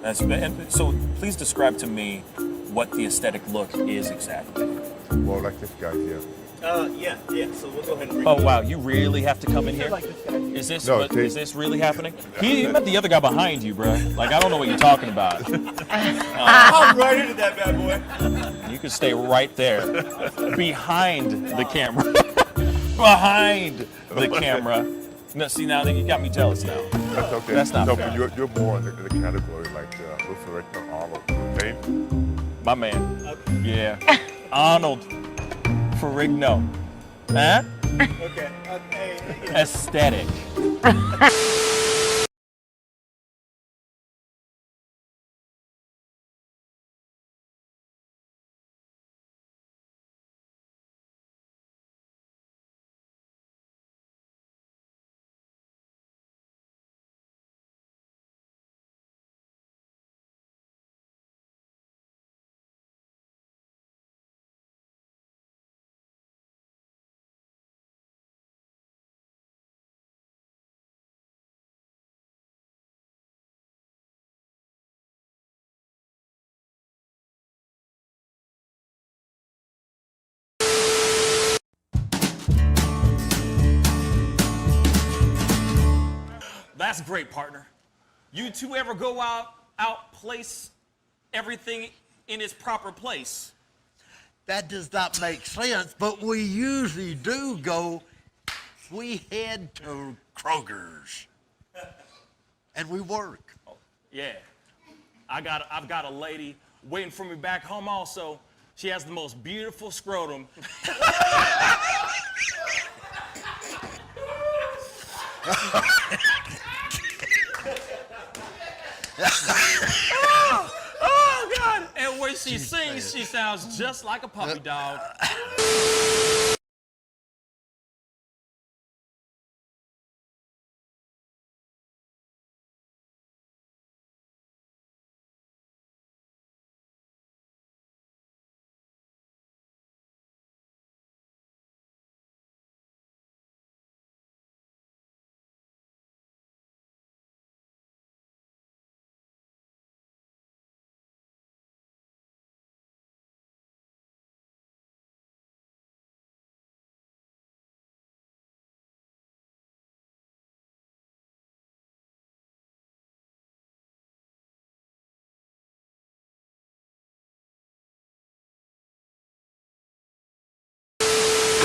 And so please describe to me what the aesthetic look is exactly. Well, like this guy here. Yeah. So we'll go ahead and bring Oh wow, you really have to come in here? like this guy. Is this No, is this really happening? He met the other guy behind you, bro. Like I don't know what you're talking about. I'm right into that bad boy. You can stay right there, behind the camera, behind the camera. No, see now you got me jealous now. That's okay. That's not no, fair. but you're more in the category like Will Ferrigno, Arnold, okay? My man. Yeah. Arnold Ferrigno. Huh? Okay. Hey. Aesthetic. That's great, partner. You two ever go out place everything in its proper place? That does not make sense, but we usually do go. We head to Kroger's, and we work. Yeah. I've got a lady waiting for me back home also. She has the most beautiful scrotum. oh God! And when she sings, she sounds just like a puppy dog.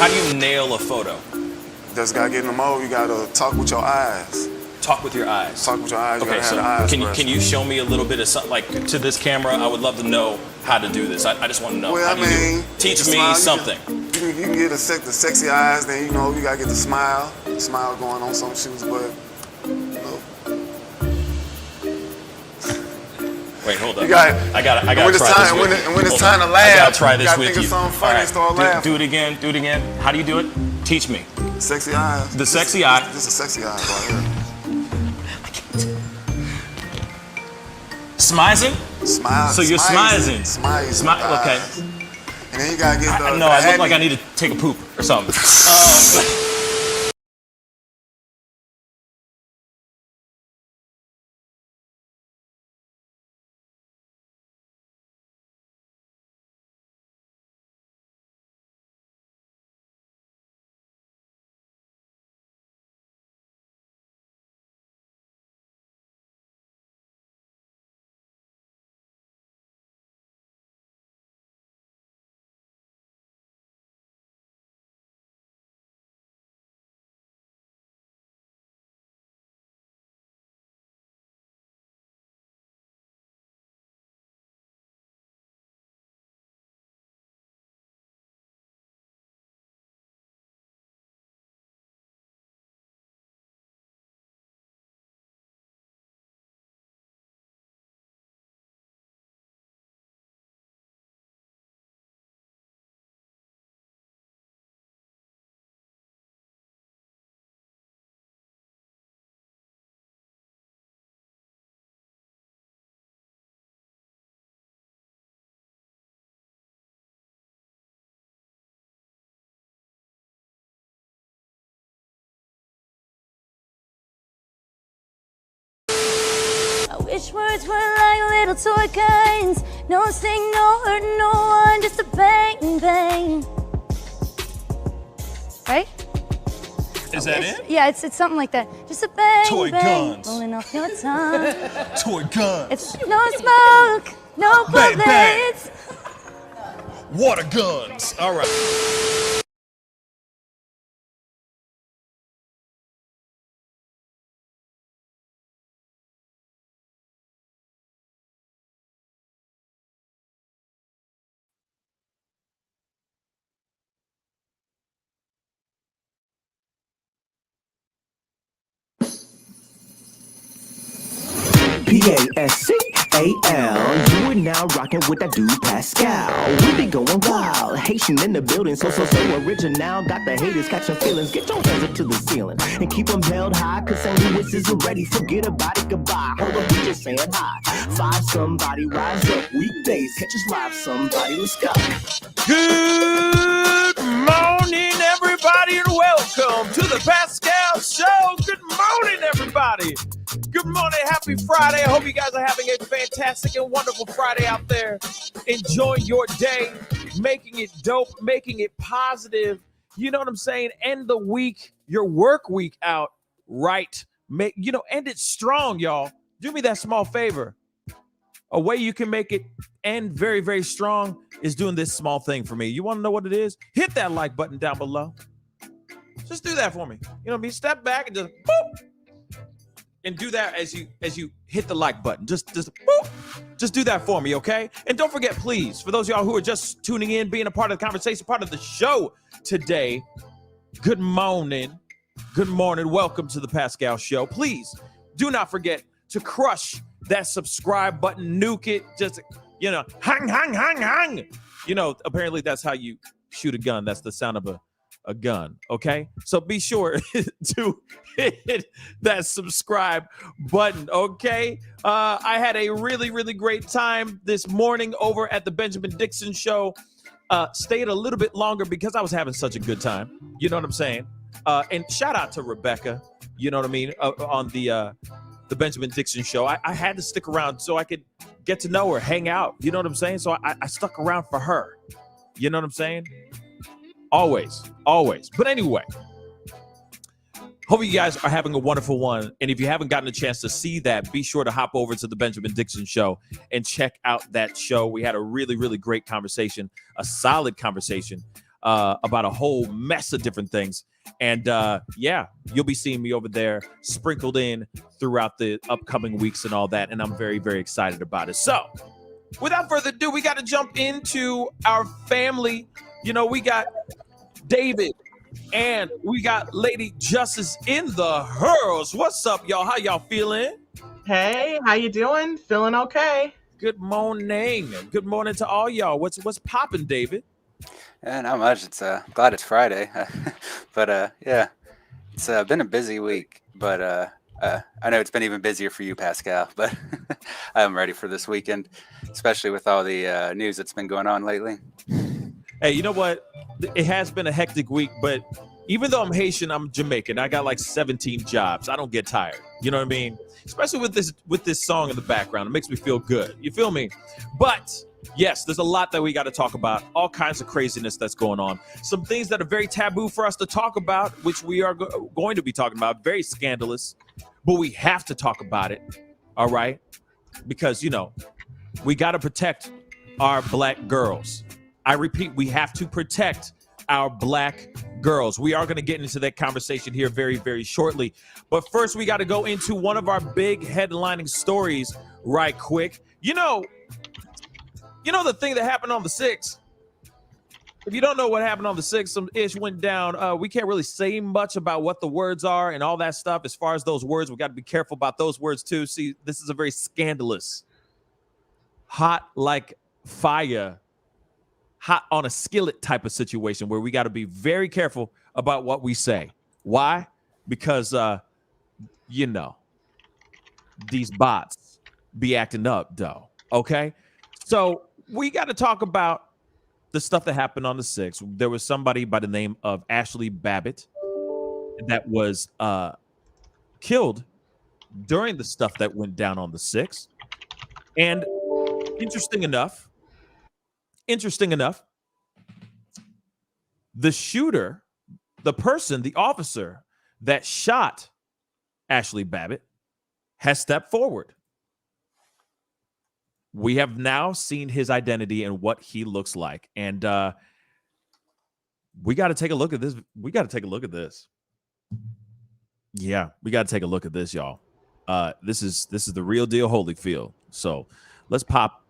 How do you nail a photo? Just gotta get in the mode. You gotta talk with your eyes. Talk with your eyes. Talk with your eyes. You Okay, gotta so have the eyes. can you show me a little bit of something, like to this camera? I would love to know how to do this. I just want to know. Well, How do you do it? Teach me something. You can get the sexy eyes. Then you gotta get the smile going on some shoots. But Wait, hold up. You got. I gotta when try it's this time, with when, you. it, when it's Hold time on. to laugh, I gotta try this you gotta with think you. of something funny All and start laughing. Do it again. Do it again. How do you do it? Teach me. Sexy eyes. The sexy eye. This is sexy eyes right here. Smizing? Smile. So you're smizing. Smile. Okay. And then you gotta get the. No, I look like I need to take a poop or something. wish words were like little toy guns. No sting, no hurt, no one, just a bang, bang. Right? Is that it? Yeah, it's something like that. Just a bang, Toy bang, guns. rolling off your tongue. Toy guns. It's no smoke, no Bang, bang. bullets. Water guns. All right. Pascal, you are now rocking with that dude Pascal. We be going wild, Haitian in the building, so original. Got the haters catching feelings. Get your hands up to the ceiling and keep them held high, cause St. Louis isn't ready. Forget about it, goodbye. Hold up, we just saying hi. Five somebody, rise up weekdays. Catch us live, somebody, let's go. Good morning, everybody, and welcome to the Pascal Show. Good morning, everybody. Good morning, happy Friday. I hope you guys are having a fantastic and wonderful Friday out there. Enjoying your day, making it dope, making it positive. You know what I'm saying? End the week, your work week out right. End it strong, y'all. Do me that small favor. A way you can make it end very, very strong is doing this small thing for me. You want to know what it is? Hit that like button down below. Just do that for me. You know what I mean? Step back and just boop. And do that as you hit the like button. Just boop. Just do that for me, okay? And don't forget, please, for those of y'all who are just tuning in, being a part of the conversation, part of the show today, good morning. Good morning. Welcome to the Pascal Show. Please do not forget to crush that subscribe button, nuke it, just, hang, hang, hang, hang. Apparently that's how you shoot a gun. That's the sound of a gun, okay? So be sure to hit that subscribe button, okay? I had a really, really great time this morning over at the Benjamin Dixon Show. Stayed a little bit longer because I was having such a good time. You know what I'm saying? And shout out to Rebecca, you know what I mean, on the Benjamin Dixon Show. I had to stick around so I could get to know her, hang out. You know what I'm saying? So I stuck around for her. You know what I'm saying? Always. But anyway, hope you guys are having a wonderful one. And if you haven't gotten a chance to see that, be sure to hop over to the Benjamin Dixon Show and check out that show. We had a really, really great conversation, a solid conversation about a whole mess of different things. And you'll be seeing me over there sprinkled in throughout the upcoming weeks and all that. And I'm very, very excited about it. So without further ado, we got to jump into our family. We got David and we got Lady Justice in the hurls. What's up, y'all? How y'all feeling? Hey, how you doing? Feeling okay? Good morning. Good morning to all y'all. What's popping, David? Not much. It's glad it's Friday, but it's been a busy week. But I know it's been even busier for you, Pascal. But I'm ready for this weekend, especially with all the news that's been going on lately. Hey, you know what? It has been a hectic week, but even though I'm Haitian, I'm Jamaican. I got like 17 jobs. I don't get tired. You know what I mean? Especially with this song in the background. It makes me feel good. You feel me? But yes, there's a lot that we got to talk about. All kinds of craziness that's going on. Some things that are very taboo for us to talk about, which we are going to be talking about. Very scandalous. But we have to talk about it. All right? Because, we got to protect our black girls. I repeat, we have to protect our black girls. We are going to get into that conversation here very, very shortly. But first, we got to go into one of our big headlining stories right quick. You know the thing that happened on the 6th? If you don't know what happened on the 6th, some ish went down. We can't really say much about what the words are and all that stuff. As far as those words, we got to be careful about those words too. See, this is a very scandalous, hot like fire, hot on a skillet type of situation where we got to be very careful about what we say. Why? Because, these bots be acting up, though. Okay? So we got to talk about the stuff that happened on the 6th. There was somebody by the name of Ashli Babbitt that was killed during the stuff that went down on the 6th. And interesting enough, the shooter, the person, the officer that shot Ashli Babbitt has stepped forward. We have now seen his identity and what he looks like. And we got to take a look at this. Yeah, we got to take a look at this, y'all. This is the real deal Holyfield. So let's pop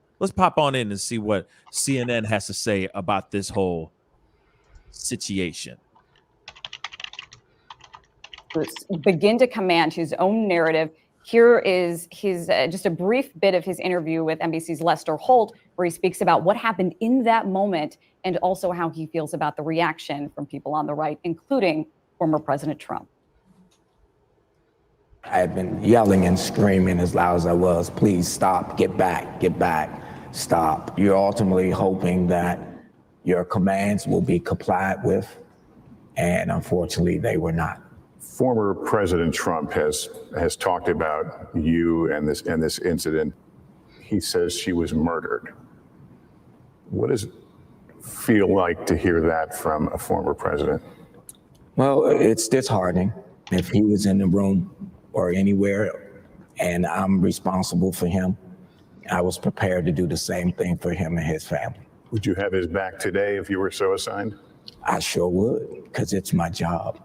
on in and see what CNN has to say about this whole situation. Begin to command his own narrative. Here is his just a brief bit of his interview with NBC's Lester Holt, where he speaks about what happened in that moment and also how he feels about the reaction from people on the right, including former President Trump. I had been yelling and screaming as loud as I was, please stop, get back, stop. You're ultimately hoping that your commands will be complied with, and unfortunately they were not. Former President Trump has talked about you and this incident. He says she was murdered. What does it feel like to hear that from a former president? Well, it's disheartening. If he was in the room or anywhere and I'm responsible for him, I was prepared to do the same thing for him and his family. Would you have his back today if you were so assigned? I sure would, because it's my job.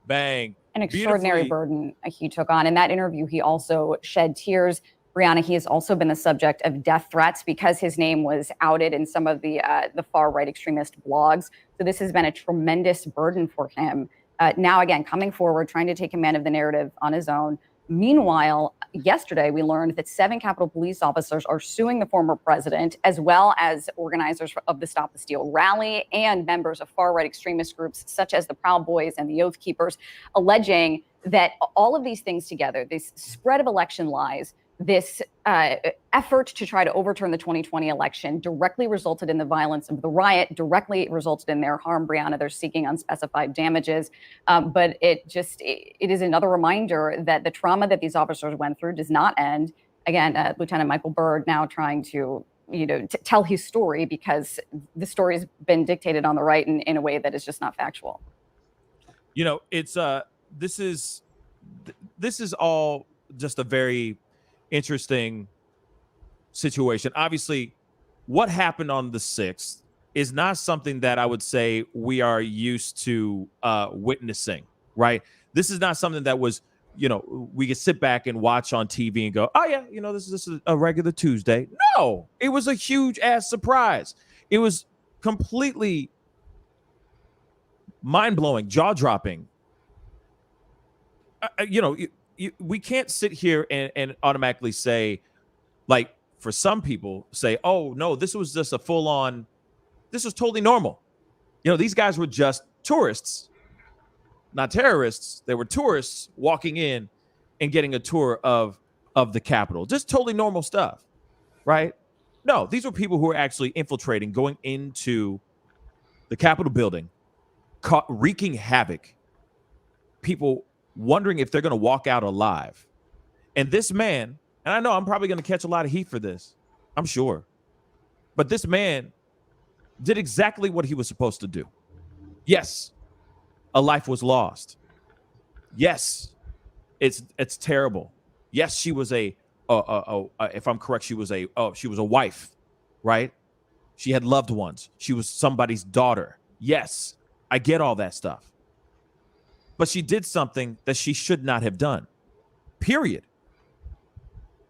Bang. An extraordinary burden he took on. In that interview, he also shed tears. Brianna, he has also been the subject of death threats because his name was outed in some of the far-right extremist blogs. So this has been a tremendous burden for him. Now, again, coming forward, trying to take command of the narrative on his own. Meanwhile, yesterday, we learned that 7 Capitol Police officers are suing the former president, as well as organizers of the Stop the Steal rally and members of far-right extremist groups such as the Proud Boys and the Oath Keepers, alleging that all of these things together, this spread of election lies, this effort to try to overturn the 2020 election directly resulted in the violence of the riot, directly resulted in their harm. Brianna, they're seeking unspecified damages. But it is another reminder that the trauma that these officers went through does not end. Again, Lieutenant Michael Byrd now trying to, tell his story because the story has been dictated on the right in a way that is just not factual. It's this is all just a very interesting situation. Obviously, what happened on the 6th is not something that I would say we are used to witnessing, right? This is not something that was, we could sit back and watch on TV and go, oh yeah, this is a regular Tuesday. No, it was a huge ass surprise. It was completely mind-blowing, jaw-dropping. We can't sit here and automatically say, like, for some people say, oh no, this was just this was totally normal. These guys were just tourists, not terrorists. They were tourists walking in and getting a tour of the Capitol. Just totally normal stuff, right? No, these were people who were actually infiltrating, going into the Capitol building, wreaking havoc. People wondering if they're going to walk out alive. And this man, and I know I'm probably going to catch a lot of heat for this, I'm sure, but this man did exactly what he was supposed to do. Yes, a life was lost. Yes, it's terrible. Yes, she was if I'm correct, she was a wife, right? She had loved ones. She was somebody's daughter. Yes, I get all that stuff. But she did something that she should not have done, period.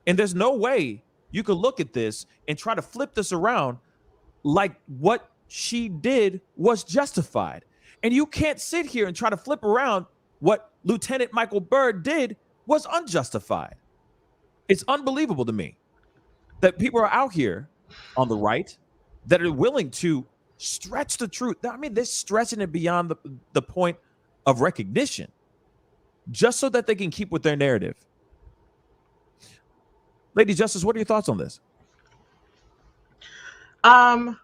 And there's no way you could look at this and try to flip this around like what she did was justified. And you can't sit here and try to flip around what Lieutenant Michael Byrd did was unjustified. It's unbelievable to me that people are out here on the right that are willing to stretch the truth. I mean, they're stretching it beyond the point of recognition just so that they can keep with their narrative. Lady Justice, what are your thoughts on this?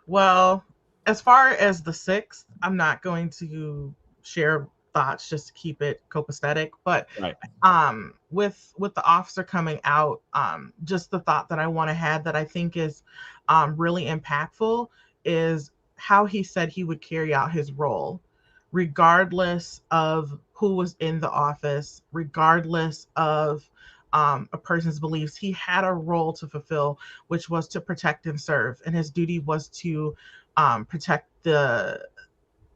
Well, as far as the 6th, I'm not going to share thoughts just to keep it copacetic. But Right. with the officer coming out, just the thought that I want to have that I think is really impactful is how he said he would carry out his role, regardless of who was in the office, regardless of a person's beliefs. He had a role to fulfill, which was to protect and serve, and his duty was to protect the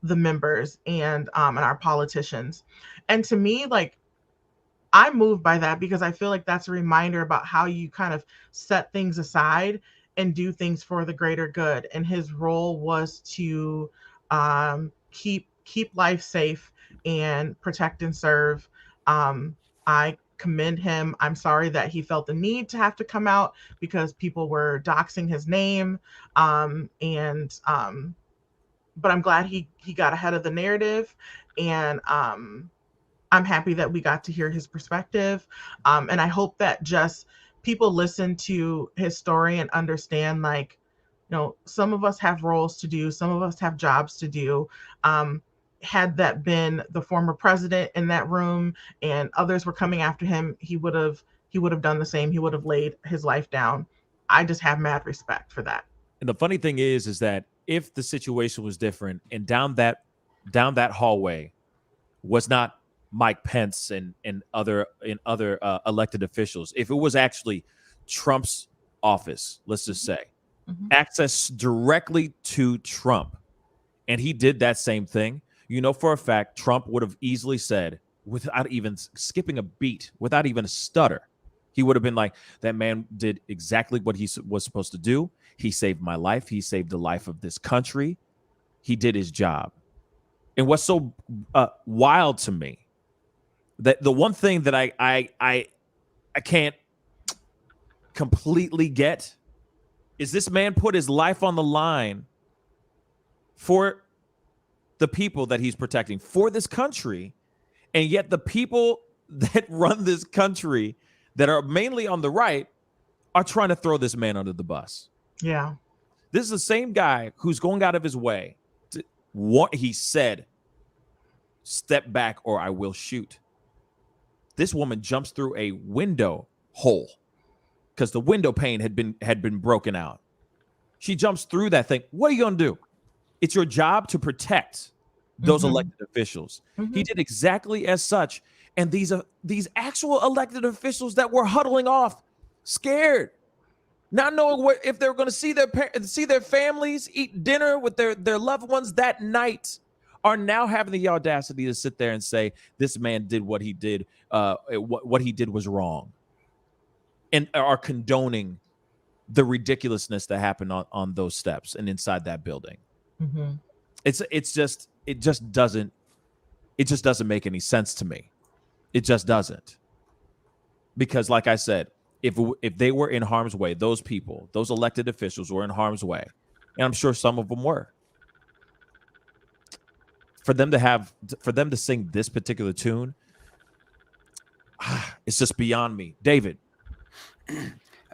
members and our politicians. And to me, like, I'm moved by that because I feel like that's a reminder about how you kind of set things aside and do things for the greater good. And his role was to keep life safe and protect and serve. I commend him. I'm sorry that he felt the need to have to come out because people were doxing his name. And But I'm glad he got ahead of the narrative, and I'm happy that we got to hear his perspective. And I hope that just people listen to his story and understand, like, some of us have roles to do, some of us have jobs to do. Had that been the former president in that room and others were coming after him, he would have done the same. He would have laid his life down. I just have mad respect for that. And the funny thing is that if the situation was different and down that hallway was not Mike Pence and other elected officials, if it was actually Trump's office, let's just say, access directly to Trump, and he did that same thing, for a fact, Trump would have easily said, without even skipping a beat, without even a stutter, he would have been like, that man did exactly what he was supposed to do. He saved my life. He saved the life of this country. He did his job. And what's so wild to me, that the one thing that I can't completely get is this man put his life on the line for the people that he's protecting, for this country, and yet the people that run this country that are mainly on the right are trying to throw this man under the bus. Yeah. This is the same guy who's going out of his way to what he said, step back or I will shoot. This woman jumps through a window hole because the window pane had been broken out. She jumps through that thing. What are you going to do? It's your job to protect those elected officials. He did exactly as such. And these actual elected officials that were huddling off, scared, not knowing if they were going to see their families eat dinner with their loved ones that night, are now having the audacity to sit there and say this man did what he did. What he did was wrong, and are condoning the ridiculousness that happened on those steps and inside that building. It just doesn't make any sense to me. It just doesn't. Because like I said, if they were in harm's way, those people, those elected officials were in harm's way, and I'm sure some of them were. For them to sing this particular tune, it's just beyond me. David.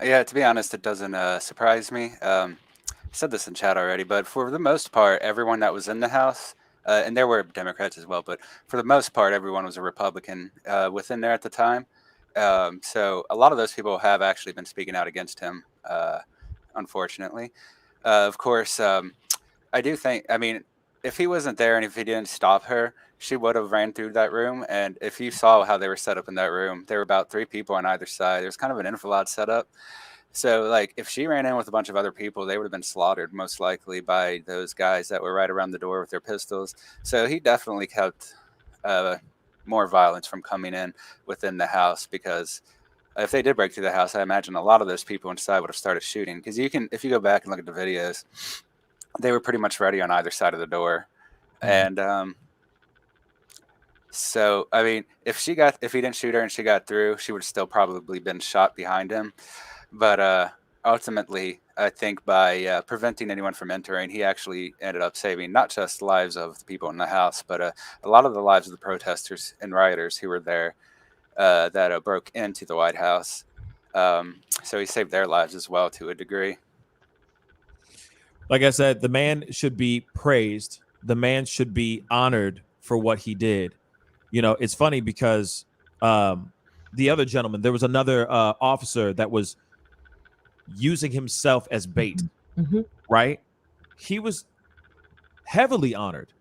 Yeah, to be honest, it doesn't surprise me. I said this in chat already, but for the most part, everyone that was in the House, and there were Democrats as well, but for the most part, everyone was a Republican within there at the time. So a lot of those people have actually been speaking out against him, unfortunately. Of course, I do think, if he wasn't there and if he didn't stop her, she would have ran through that room. And if you saw how they were set up in that room, there were about 3 people on either side. It was kind of an enfilade setup. So, like, if she ran in with a bunch of other people, they would have been slaughtered, most likely, by those guys that were right around the door with their pistols. So he definitely kept more violence from coming in within the house, because if they did break through the house, I imagine a lot of those people inside would have started shooting. Because if you go back and look at the videos, they were pretty much ready on either side of the door. And so, if he didn't shoot her and she got through, she would have still probably been shot behind him. But ultimately, I think by preventing anyone from entering, he actually ended up saving not just the lives of the people in the house, but a lot of the lives of the protesters and rioters who were there that broke into the White House. So he saved their lives as well to a degree. Like I said, the man should be praised. The man should be honored for what he did. You know, it's funny because the other gentleman, there was another officer that was using himself as bait, right? He was heavily honored.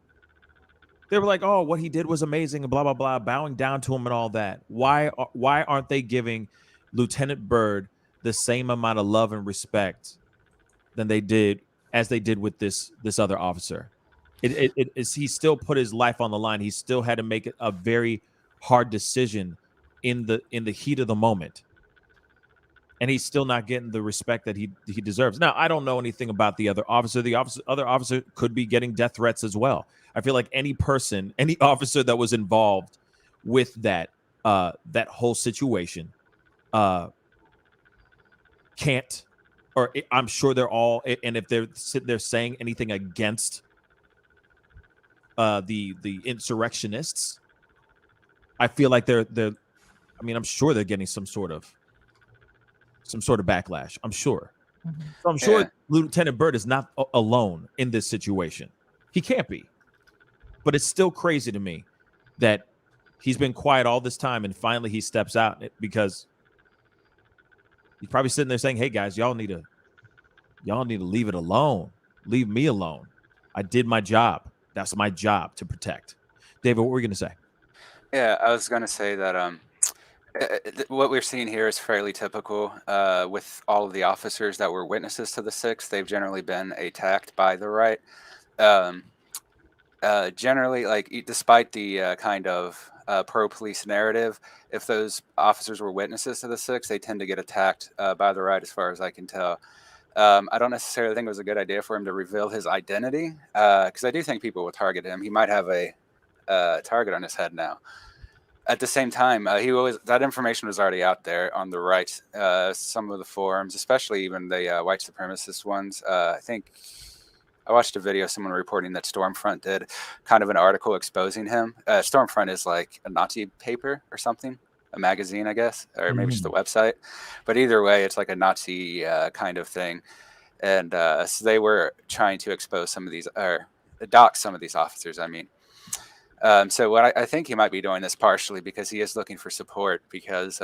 They were like, "Oh, what he did was amazing," and blah blah blah, bowing down to him and all that. Why aren't they giving Lieutenant Byrd the same amount of love and respect than they did with this other officer? He still put his life on the line. He still had to make a very hard decision in the heat of the moment, and he's still not getting the respect that he deserves. Now, I don't know anything about the other officer. Other officer could be getting death threats as well. I feel like any officer that was involved with that whole situation can't, or I'm sure they're all, and if they're sitting there saying anything against the insurrectionists, I feel like they're I mean, I'm sure they're getting some sort of backlash. I'm sure. So I'm sure Lieutenant Byrd is not alone in this situation. He can't be. But it's still crazy to me that he's been quiet all this time and finally he steps out, because he's probably sitting there saying, "Hey guys, y'all need to leave it alone. Leave me alone. I did my job. That's my job to protect." David, what were you going to say? Yeah, I was going to say that what we're seeing here is fairly typical with all of the officers that were witnesses to the 6th. They've generally been attacked by the right. Generally, like, despite the kind of pro-police narrative, if those officers were witnesses to the 6th, they tend to get attacked by the right, as far as I can tell. I don't necessarily think it was a good idea for him to reveal his identity, because I do think people will target him. He might have a target on his head now. At the same time, that information was already out there on the right. Some of the forums, especially even the white supremacist ones. I think I watched a video, someone reporting that Stormfront did kind of an article exposing him. Stormfront is like a Nazi paper or something, a magazine, I guess, or maybe just a website. But either way, it's like a Nazi kind of thing. And so they were trying to expose some of these, or dox some of these officers, I mean. So what I think he might be doing this partially because he is looking for support, because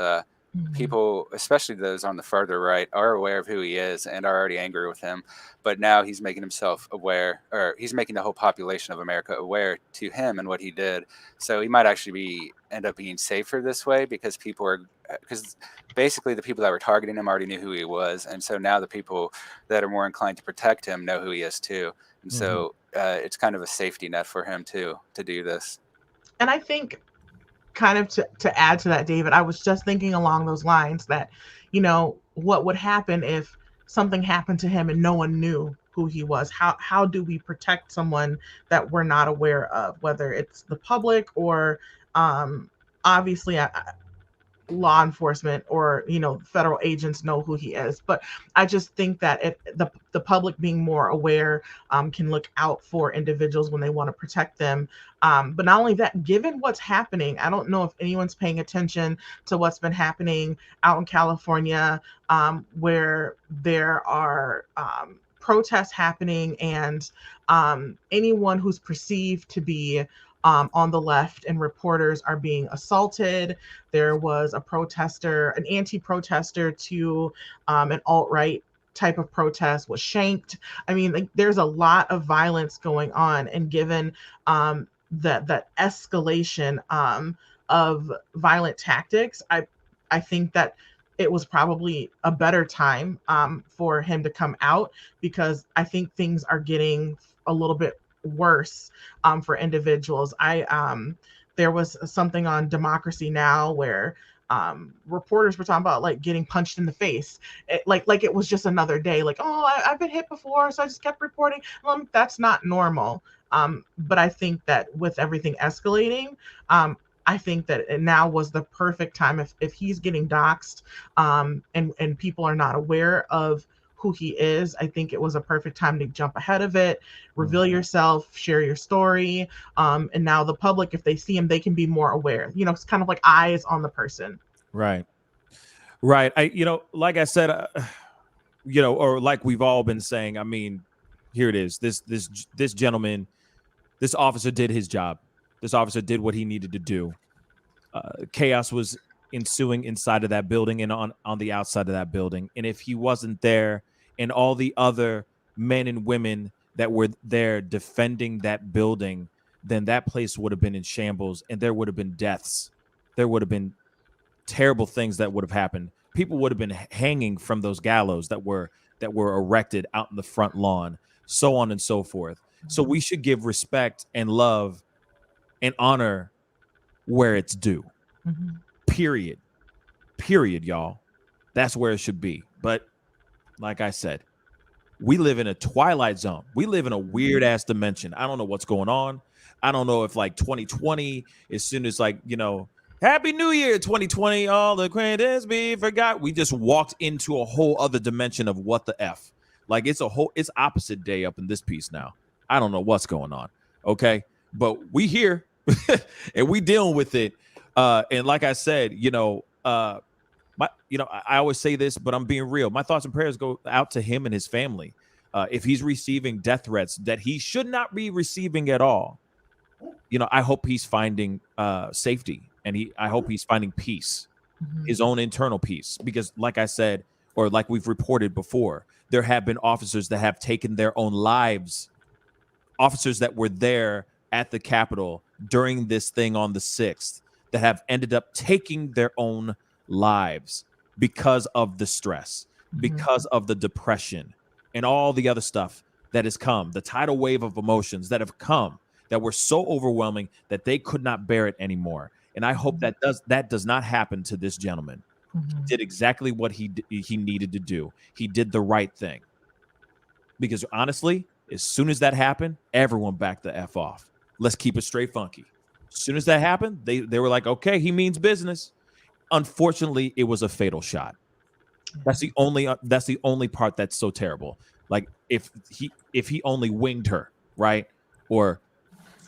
people, especially those on the further right, are aware of who he is and are already angry with him. But now he's making himself aware, or he's making the whole population of America aware to him and what he did. So he might actually end up being safer this way, because because basically the people that were targeting him already knew who he was. And so now the people that are more inclined to protect him know who he is too. And so it's kind of a safety net for him too, to do this. And I think, kind of to add to that, David, I was just thinking along those lines that, what would happen if something happened to him and no one knew who he was? How do we protect someone that we're not aware of, whether it's the public or obviously law enforcement or federal agents know who he is. But I just think that if the public being more aware can look out for individuals when they want to protect them. But not only that, given what's happening, I don't know if anyone's paying attention to what's been happening out in California, where there are protests happening, and anyone who's perceived to be on the left and reporters are being assaulted. There was a protester, an anti-protester to an alt-right type of protest was shanked. I mean, there's a lot of violence going on, and given that escalation of violent tactics, I think that it was probably a better time for him to come out, because I think things are getting a little bit worse for individuals. There was something on Democracy Now! Where reporters were talking about like getting punched in the face, like it was just another day. Like, oh, I've been hit before, so I just kept reporting. That's not normal. But I think that with everything escalating, I think that now was the perfect time. If he's getting doxxed and people are not aware of who he is, I think it was a perfect time to jump ahead of it, reveal yourself, share your story. And now the public, if they see him, they can be more aware. It's kind of like eyes on the person. Right. Like I said, or like we've all been saying, I mean, here it is. This gentleman, this officer did his job. This officer did what he needed to do. Chaos was ensuing inside of that building and on the outside of that building. And if he wasn't there and all the other men and women that were there defending that building, then that place would have been in shambles and there would have been deaths. There would have been terrible things that would have happened. People would have been hanging from those gallows that were erected out in the front lawn, so on and so forth. So we should give respect and love and honor where it's due. Period, y'all. That's where it should be. But like I said, we live in a twilight zone. We live in a weird ass dimension. I don't know what's going on. I don't know if like 2020, as soon as like, Happy New Year 2020, all the credits be forgot. We just walked into a whole other dimension of what the F. Like it's opposite day up in this piece now. I don't know what's going on. Okay. But we here and we dealing with it. And like I said, I always say this, but I'm being real. My thoughts and prayers go out to him and his family. If he's receiving death threats that he should not be receiving at all, I hope he's finding safety, and I hope he's finding peace, his own internal peace. Because like I said, or like we've reported before, there have been officers that have taken their own lives, officers that were there at the Capitol during this thing on the 6th, that have ended up taking their own lives because of the stress, because of the depression and all the other stuff that has come, the tidal wave of emotions that have come that were so overwhelming that they could not bear it anymore. And I hope that does not happen to this gentleman. He did exactly what he needed to do. He did the right thing. Because honestly, as soon as that happened, everyone backed the F off. Let's keep it straight funky. As soon as that happened, they were like, okay, he means business. Unfortunately, it was a fatal shot. That's the only part that's so terrible. Like if he only winged her, right? Or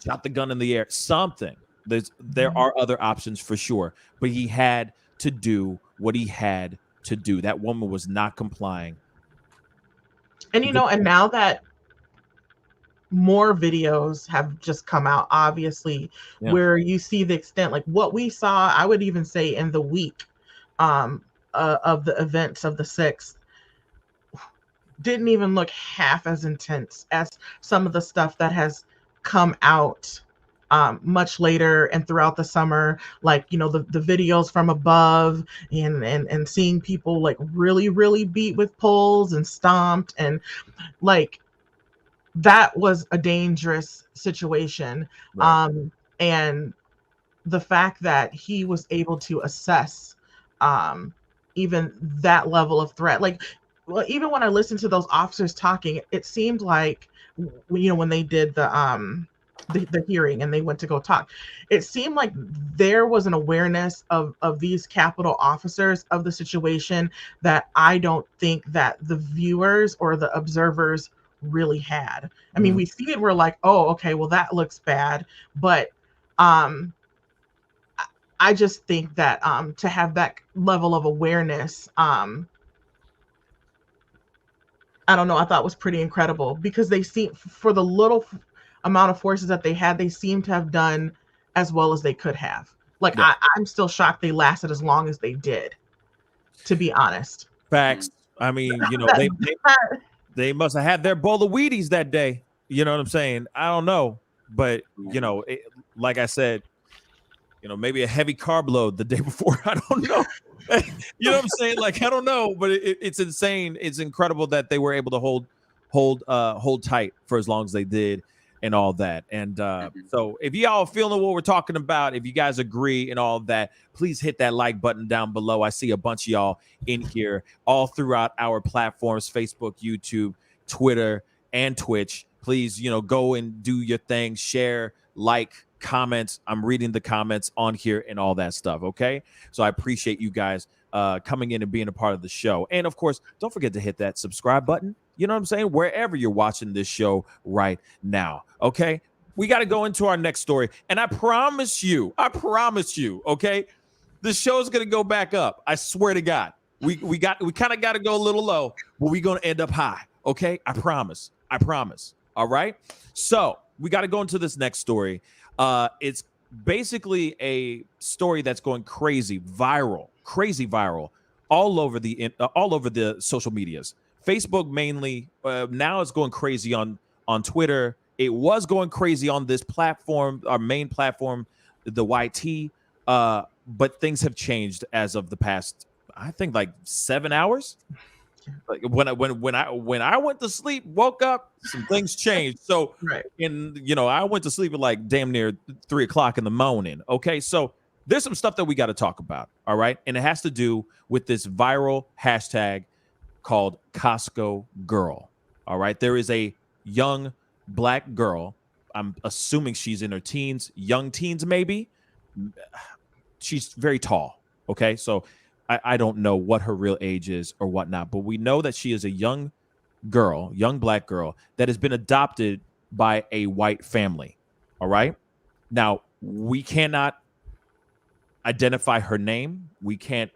shot the gun in the air, something. There are other options for sure, but he had to do what he had to do. That woman was not complying. And and now that more videos have just come out, obviously, where you see the extent, like what we saw, I would even say in the week of the events of the 6th, didn't even look half as intense as some of the stuff that has come out much later and throughout the summer, like the videos from above and seeing people like really, really beat with poles and stomped, and like that was a dangerous situation. Right. And the fact that he was able to assess even that level of threat, like, well, even when I listened to those officers talking, it seemed like, when they did the hearing and they went to go talk, it seemed like there was an awareness of these Capitol officers of the situation that I don't think that the viewers or the observers really had. I mean, we see it, we're like, oh, okay, well, that looks bad. But I just think that to have that level of awareness, I don't know, I thought was pretty incredible, because they seem, for the little amount of forces that they had, they seem to have done as well as they could have. Like, I'm still shocked they lasted as long as they did, to be honest. Facts. I mean, they must have had their bowl of Wheaties that day. You know what I'm saying? I don't know. But, like I said, maybe a heavy carb load the day before. I don't know. You know what I'm saying? Like, I don't know. But it's insane. It's incredible that they were able to hold tight for as long as they did and all that. And so if y'all are feeling what we're talking about, if you guys agree and all that, please hit that like button down below. I see a bunch of y'all in here all throughout our platforms, Facebook, YouTube, Twitter, and Twitch. Please, go and do your thing, share, like, comments. I'm reading the comments on here and all that stuff. Okay. So I appreciate you guys coming in and being a part of the show. And of course, don't forget to hit that subscribe button. You know what I'm saying? Wherever you're watching this show right now. Okay. We got to go into our next story. And I promise you, okay, the show's going to go back up. I swear to God. We kind of got to go a little low, but we're going to end up high. Okay. I promise. All right. So we got to go into this next story. It's basically a story that's going crazy viral all over the social medias. Facebook mainly. Now it's going crazy on Twitter. It was going crazy on this platform, our main platform, the YT. But things have changed as of the past, I think, like 7 hours. Like when I went to sleep, woke up, some things changed. So, Right. I went to sleep at like damn near 3 o'clock in the morning. Okay, so there's some stuff that we got to talk about. All right, and it has to do with this viral hashtag called Costco Girl. All right, there is a young black girl. I'm assuming she's in her teens, young teens maybe. She's very tall. Okay, so I don't know what her real age is or whatnot, but we know that she is a young black girl that has been adopted by a white family. All right. Now, we cannot identify her name. We can't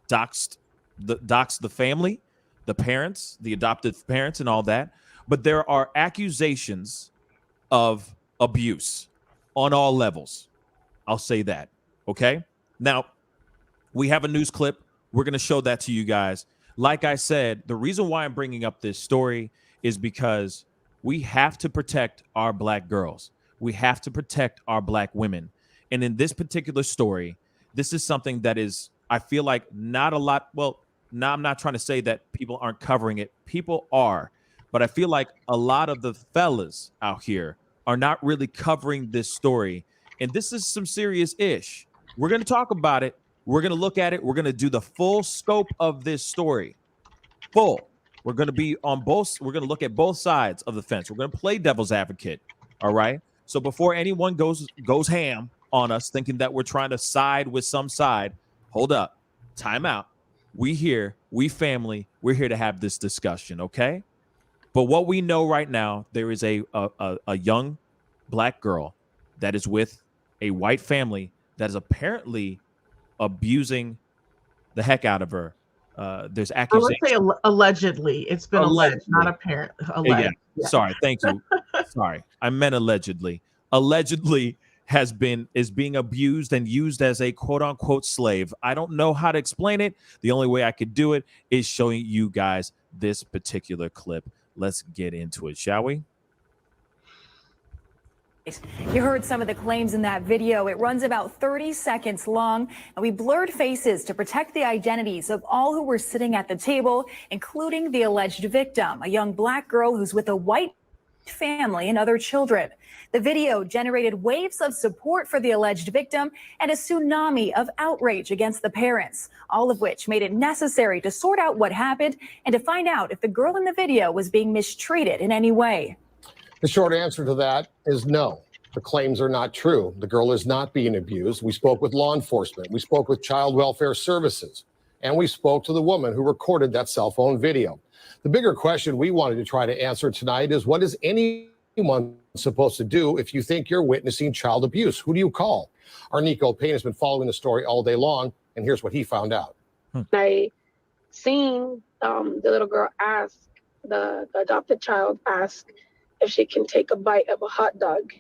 dox the family, the parents, the adopted parents, and all that. But there are accusations of abuse on all levels. I'll say that. Okay. Now, we have a news clip. We're going to show that to you guys. Like I said, the reason why I'm bringing up this story is because we have to protect our black girls. We have to protect our black women. And in this particular story, this is something that is, I feel like, not a lot. Well, now I'm not trying to say that people aren't covering it. People are. But I feel like a lot of the fellas out here are not really covering this story. And this is some serious ish. We're going to talk about it. We're going to look at it. We're going to do the full scope of this story. Full. We're going to be on both. We're going to look at both sides of the fence. We're going to play devil's advocate. All right. So before anyone goes ham on us thinking that we're trying to side with some side, hold up. Time out. We here. We family. We're here to have this discussion. Okay. But what we know right now, there is a young black girl that is with a white family that is apparently abusing the heck out of her. There's accusations. Let's say allegedly. It's been alleged, not apparent. Alleged. Yeah. Sorry. Thank you. Sorry. I meant allegedly. Allegedly is being abused and used as a quote unquote slave. I don't know how to explain it. The only way I could do it is showing you guys this particular clip. Let's get into it, shall we? You heard some of the claims in that video. It runs about 30 seconds long, and we blurred faces to protect the identities of all who were sitting at the table, including the alleged victim, a young black girl who's with a white family and other children. The video generated waves of support for the alleged victim and a tsunami of outrage against the parents, all of which made it necessary to sort out what happened and to find out if the girl in the video was being mistreated in any way. The short answer to that is no. The claims are not true. The girl is not being abused. We spoke with law enforcement. We spoke with child welfare services. And we spoke to the woman who recorded that cell phone video. The bigger question we wanted to try to answer tonight is, what is anyone supposed to do if you think you're witnessing child abuse? Who do you call? Our Nico Payne has been following the story all day long, and here's what he found out. I seen the little girl ask, the adopted child ask if she can take a bite of a hot dog.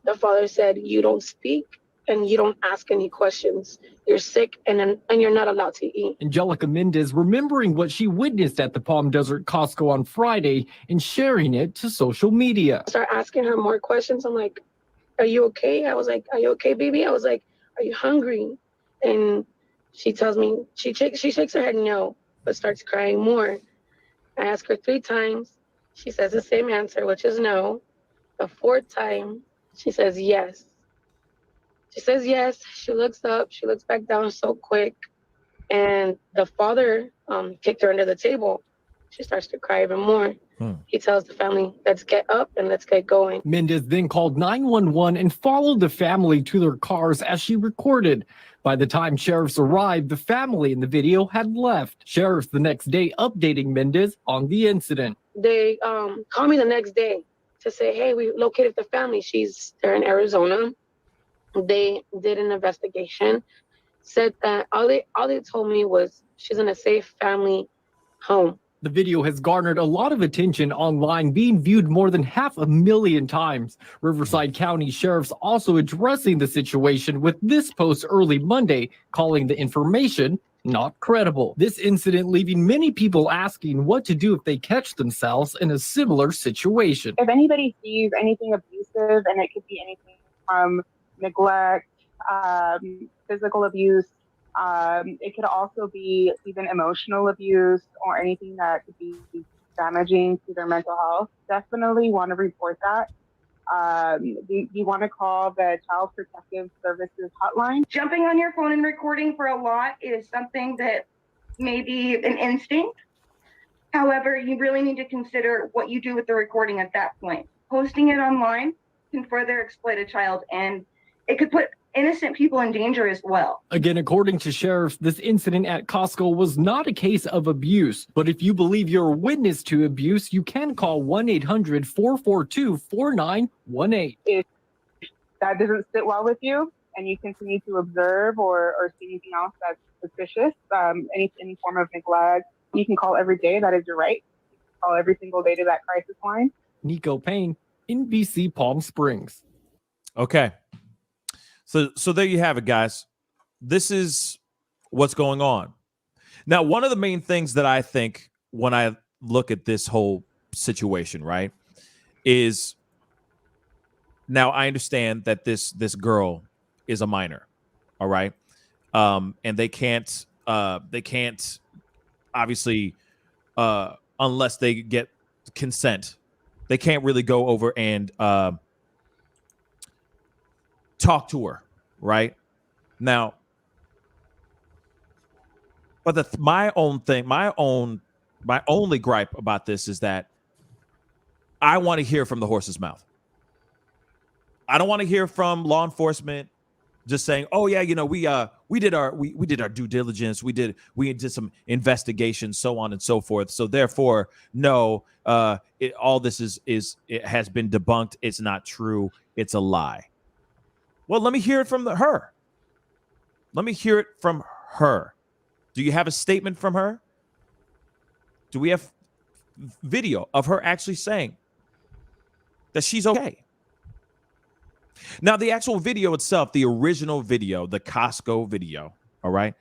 The father said, "You don't speak and you don't ask any questions. You're sick and you're not allowed to eat." Angelica Mendez remembering what she witnessed at the Palm Desert Costco on Friday and sharing it to social media. I start asking her more questions. I'm like, "Are you okay?" I was like, "Are you okay, baby?" I was like, "Are you hungry?" And she tells me, she shakes her head no, but starts crying more. I ask her 3 times. She says the same answer, which is no. The 4th time, she says yes. She says yes. She looks up. She looks back down so quick. And the father kicked her under the table. She starts to cry even more. He tells the family, "Let's get up and let's get going." Mendez then called 911 and followed the family to their cars as she recorded. By the time sheriffs arrived, the family in the video had left. Sheriffs the next day updating Mendez on the incident. They called me the next day to say, "Hey, we located the family. They're in Arizona." They did an investigation, said that all they told me was she's in a safe family home. The video has garnered a lot of attention online, being viewed more than 500,000 times. Riverside County Sheriff's also addressing the situation with this post early Monday, calling the information not credible. This incident leaving many people asking what to do if they catch themselves in a similar situation. If anybody sees anything abusive, and it could be anything from neglect, physical abuse, it could also be even emotional abuse or anything that could be damaging to their mental health, definitely want to report that. You want to call the Child Protective Services hotline. Jumping on your phone and recording for a lot is something that may be an instinct. However, you really need to consider what you do with the recording at that point. Posting it online can further exploit a child, and it could put innocent people in danger as well. Again, according to sheriffs, this incident at Costco was not a case of abuse. But if you believe you're a witness to abuse, you can call 1-800-442-4918. If that doesn't sit well with you and you continue to observe or see anything else that's suspicious, any form of neglect, you can call every day. That is your right. You can call every single day to that crisis line. Nico Payne, NBC Palm Springs. Okay. So there you have it, guys. This is what's going on. Now, one of the main things that I think when I look at this whole situation, right, is now I understand that this girl is a minor, all right, and they can't obviously unless they get consent, they can't really go over and talk to her, right? Now, but my only gripe about this is that I want to hear from the horse's mouth. I don't want to hear from law enforcement just saying, "Oh yeah, you know, we did our due diligence, we did some investigation, so on and so forth. So therefore, no, all this is it has been debunked. It's not true. It's a lie." Well, let me hear it from her. Let me hear it from her. Do you have a statement from her? Do we have video of her actually saying that she's okay? Now, the actual video itself, the original video, the Costco video, all right?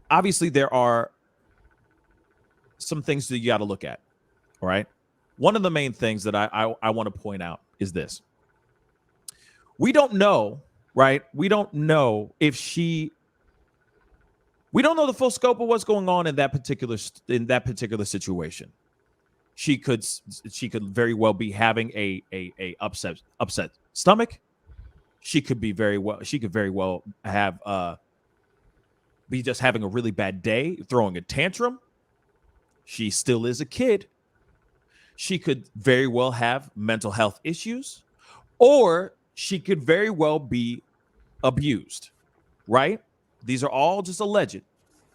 Obviously, there are some things that you got to look at, all right? One of the main things that I want to point out is this. We don't know, right? We don't know if we don't know the full scope of what's going on in that particular situation. She could very well be having a upset stomach. She could very well have be just having a really bad day, throwing a tantrum. She still is a kid. She could very well have mental health issues, or she could very well be abused, right? These are all just alleged,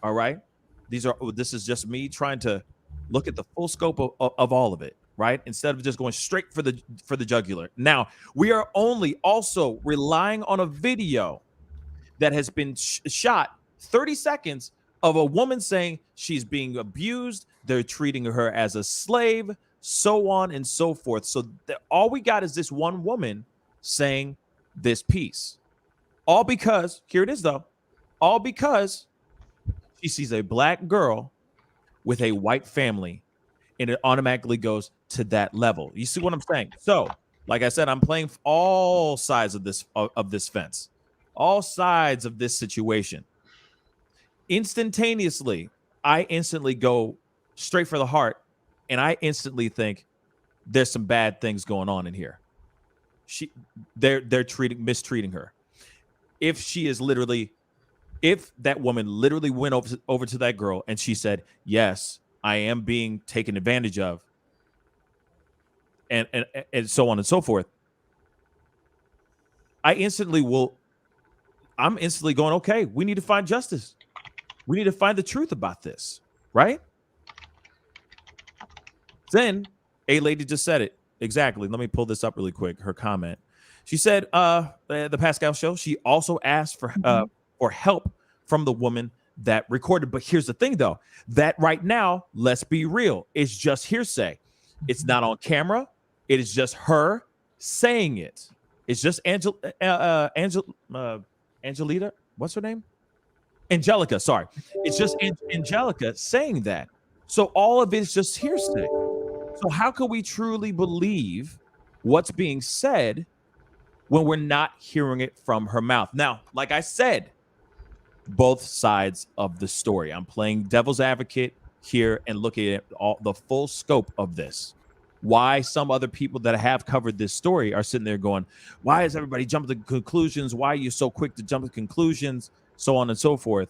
all right? This is just me trying to look at the full scope of all of it, right? Instead of just going straight for the jugular. Now, we are only also relying on a video that has been shot 30 seconds of a woman saying she's being abused, they're treating her as a slave, so on and so forth. So all we got is this one woman saying this piece. All because, here it is though, all because she sees a black girl with a white family, and it automatically goes to that level. You see what I'm saying? So, like I said, I'm playing all sides of this fence, all sides of this situation. Instantaneously, I instantly go straight for the heart, and I instantly think there's some bad things going on in here. They're mistreating her. If that woman literally went over to that girl and she said, "Yes, I am being taken advantage of," and so on and so forth, I'm instantly going, okay, we need to find justice. We need to find the truth about this, right? Then a lady just said it exactly. Let me pull this up really quick. Her comment. She said, "The Pascal Show." She also asked for help from the woman that recorded. But here's the thing, though, that right now, let's be real, it's just hearsay. It's not on camera. It is just her saying it. It's just Angelita. What's her name? Angelica. Sorry. It's just Angelica saying that. So all of it is just hearsay. So how can we truly believe what's being said when we're not hearing it from her mouth? Now, like I said, both sides of the story. I'm playing devil's advocate here and looking at all the full scope of this. Why some other people that have covered this story are sitting there going, why is everybody jumping to conclusions? Why are you so quick to jump to conclusions? So on and so forth.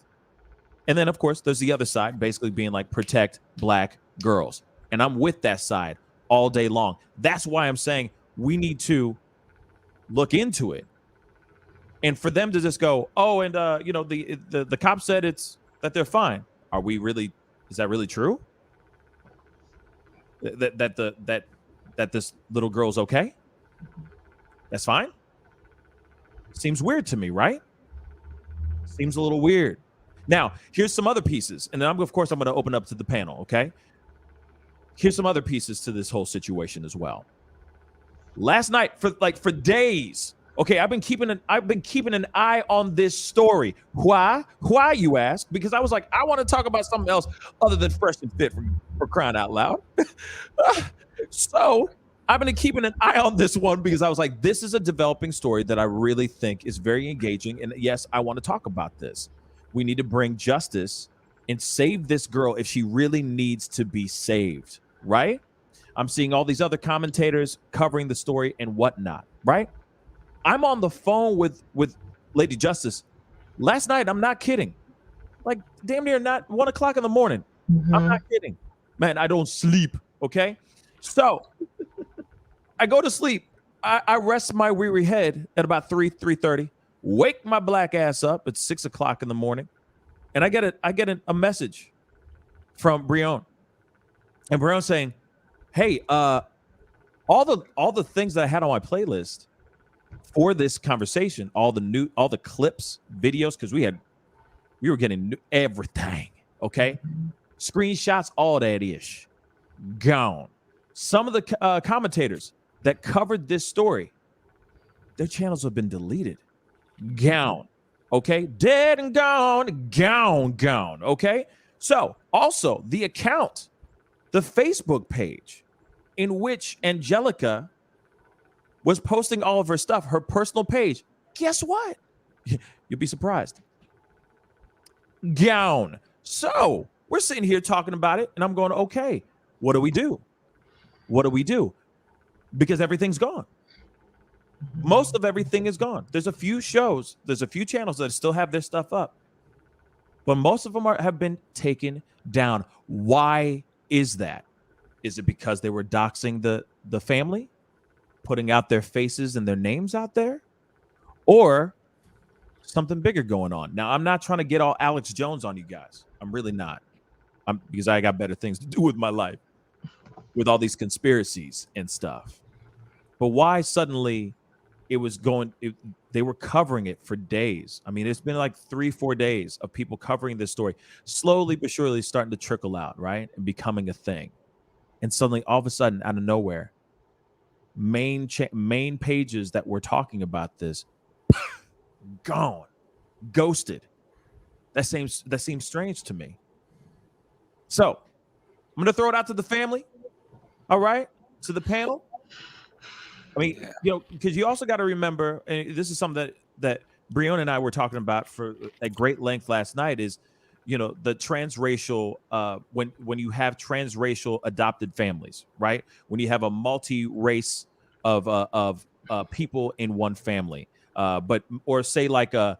And then, of course, there's the other side, basically being like, protect Black girls. And I'm with that side all day long. That's why I'm saying we need to look into it. And for them to just go, oh, and the cop said that they're fine. Are we really? Is that really true? That this little girl's okay? That's fine. Seems weird to me, right? Seems a little weird. Now, here's some other pieces, and then I'm going to open up to the panel. Okay. Here's some other pieces to this whole situation as well. Last night, for days. Okay, I've been keeping an eye on this story. Why? Why, you ask? Because I was like, I want to talk about something else other than Fresh and Fit for crying out loud. So I've been keeping an eye on this one because I was like, this is a developing story that I really think is very engaging. And yes, I want to talk about this. We need to bring justice and save this girl if she really needs to be saved, right? I'm seeing all these other commentators covering the story and whatnot, right? I'm on the phone with Lady Justice last night. I'm not kidding. Like damn near not 1 o'clock in the morning. I'm not kidding. Man, I don't sleep. Okay. So I go to sleep. I rest my weary head at about 3:30. Wake my black ass up at 6 o'clock in the morning. And I get a message from Breon. And Breon saying, hey, all the things that I had on my playlist for this conversation, all the clips, videos, because we were getting everything, okay? Screenshots, all that ish, gone. Some of the commentators that covered this story, their channels have been deleted, gone, okay? Dead and gone, okay? So also the account, the Facebook page in which Angelica was posting all of her stuff, her personal page. Guess what? You'll be surprised. Gone. So we're sitting here talking about it, and I'm going, okay, what do we do? What do we do? Because everything's gone. Most of everything is gone. There's a few shows, there's a few channels that still have their stuff up, but most of them have been taken down. Why is that? Is it because they were doxing the family? Putting out their faces and their names out there, or something bigger going on? Now, I'm not trying to get all Alex Jones on you guys. I'm really not. Because I got better things to do with my life, with all these conspiracies and stuff. But why suddenly they were covering it for days? I mean, it's been like 3-4 days of people covering this story, slowly but surely starting to trickle out, right? And becoming a thing. And suddenly, all of a sudden, out of nowhere, main pages that were talking about this gone, ghosted. That seems strange to me. So I'm gonna throw it out to the family, all right, to the panel. I mean, because you also got to remember, and this is something that Breon and I were talking about for at great length last night, is the transracial, when you have transracial adopted families, right? When you have a multi-race of people in one family, or say like you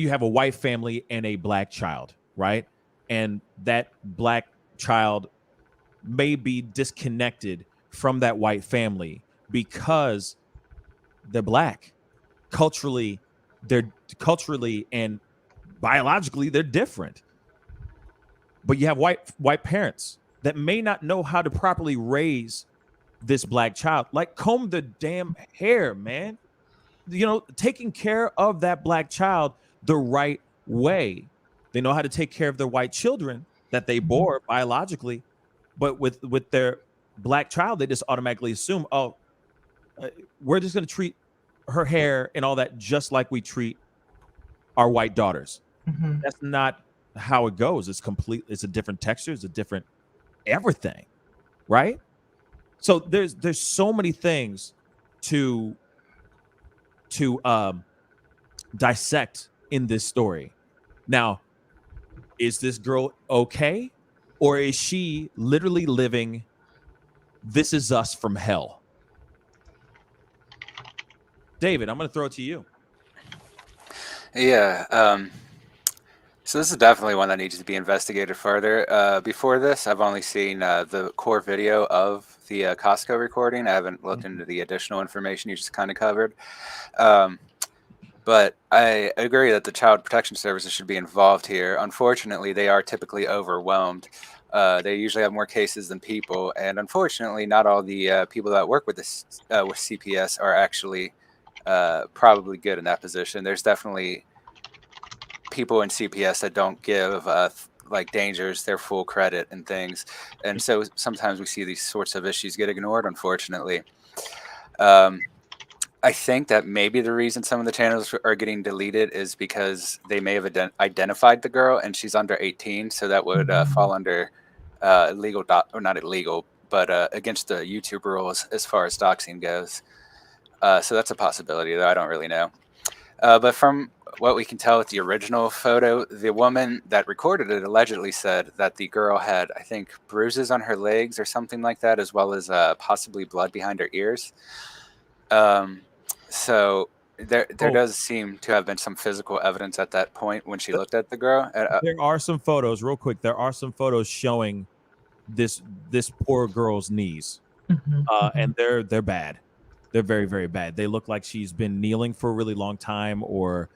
have a white family and a black child, right? And that black child may be disconnected from that white family because they're black. Culturally and biologically they're different. But you have white parents that may not know how to properly raise this black child. Like, comb the damn hair, man. taking care of that black child the right way. They know how to take care of their white children that they bore biologically, but with their black child, they just automatically assume, we're just going to treat her hair and all that just like we treat our white daughters. That's not how it goes. It's a different texture, it's a different everything, right? So there's so many things to dissect in this story. Now, is this girl okay, or is she literally living This Is Us from hell? David, I'm going to throw it to you. Yeah. So this is definitely one that needs to be investigated further. Before this, I've only seen the core video of the Costco recording. I haven't looked into the additional information you just kind of covered. But I agree that the Child Protection Services should be involved here. Unfortunately, they are typically overwhelmed. They usually have more cases than people, and unfortunately, not all the people that work with this with CPS are actually probably good in that position. There's definitely people in CPS that don't give like dangers their full credit and things, and so sometimes we see these sorts of issues get ignored, unfortunately. I think that maybe the reason some of the channels are getting deleted is because they may have identified the girl and she's under 18, so that would fall under illegal, or not illegal, but against the YouTube rules as far as doxing goes. So that's a possibility, though I don't really know. But from what we can tell with the original photo, the woman that recorded it allegedly said that the girl had, I think, bruises on her legs or something like that, as well as possibly blood behind her ears. So there does seem to have been some physical evidence at that point when she looked at the girl. There are some photos, real quick. There are some photos showing this poor girl's knees, and they're bad. They're very, very bad. They look like she's been kneeling for a really long time or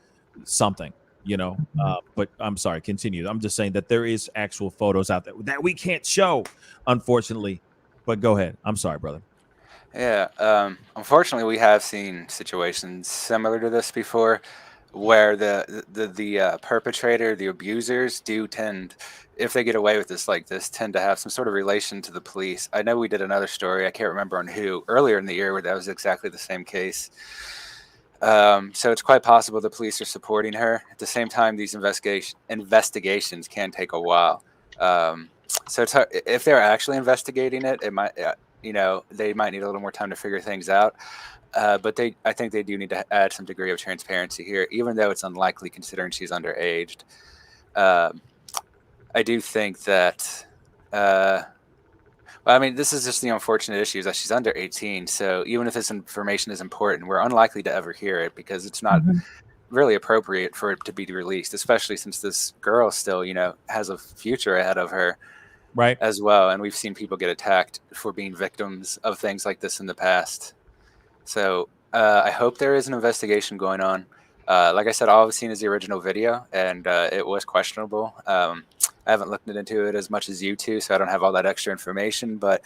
something, But I'm sorry, continue. I'm just saying that there is actual photos out there that we can't show, unfortunately. But go ahead. I'm sorry, brother. Yeah, unfortunately, we have seen situations similar to this before, where the perpetrator, the abusers, do tend, if they get away with this like this, tend to have some sort of relation to the police. I know we did another story, I can't remember on who, earlier in the year, where that was exactly the same case. So it's quite possible the police are supporting her. At the same time, these investigations can take a while. So it's hard, if they're actually investigating it, it might. They might need a little more time to figure things out. But I think they do need to add some degree of transparency here, even though it's unlikely considering she's underaged. I do think that, this is just the unfortunate issue is that she's under 18. So even if this information is important, we're unlikely to ever hear it because it's not really appropriate for it to be released, especially since this girl still, has a future ahead of her. Right. As well. And we've seen people get attacked for being victims of things like this in the past. So I hope there is an investigation going on. Like I said, all I've seen is the original video, and it was questionable. I haven't looked into it as much as you two, so I don't have all that extra information. But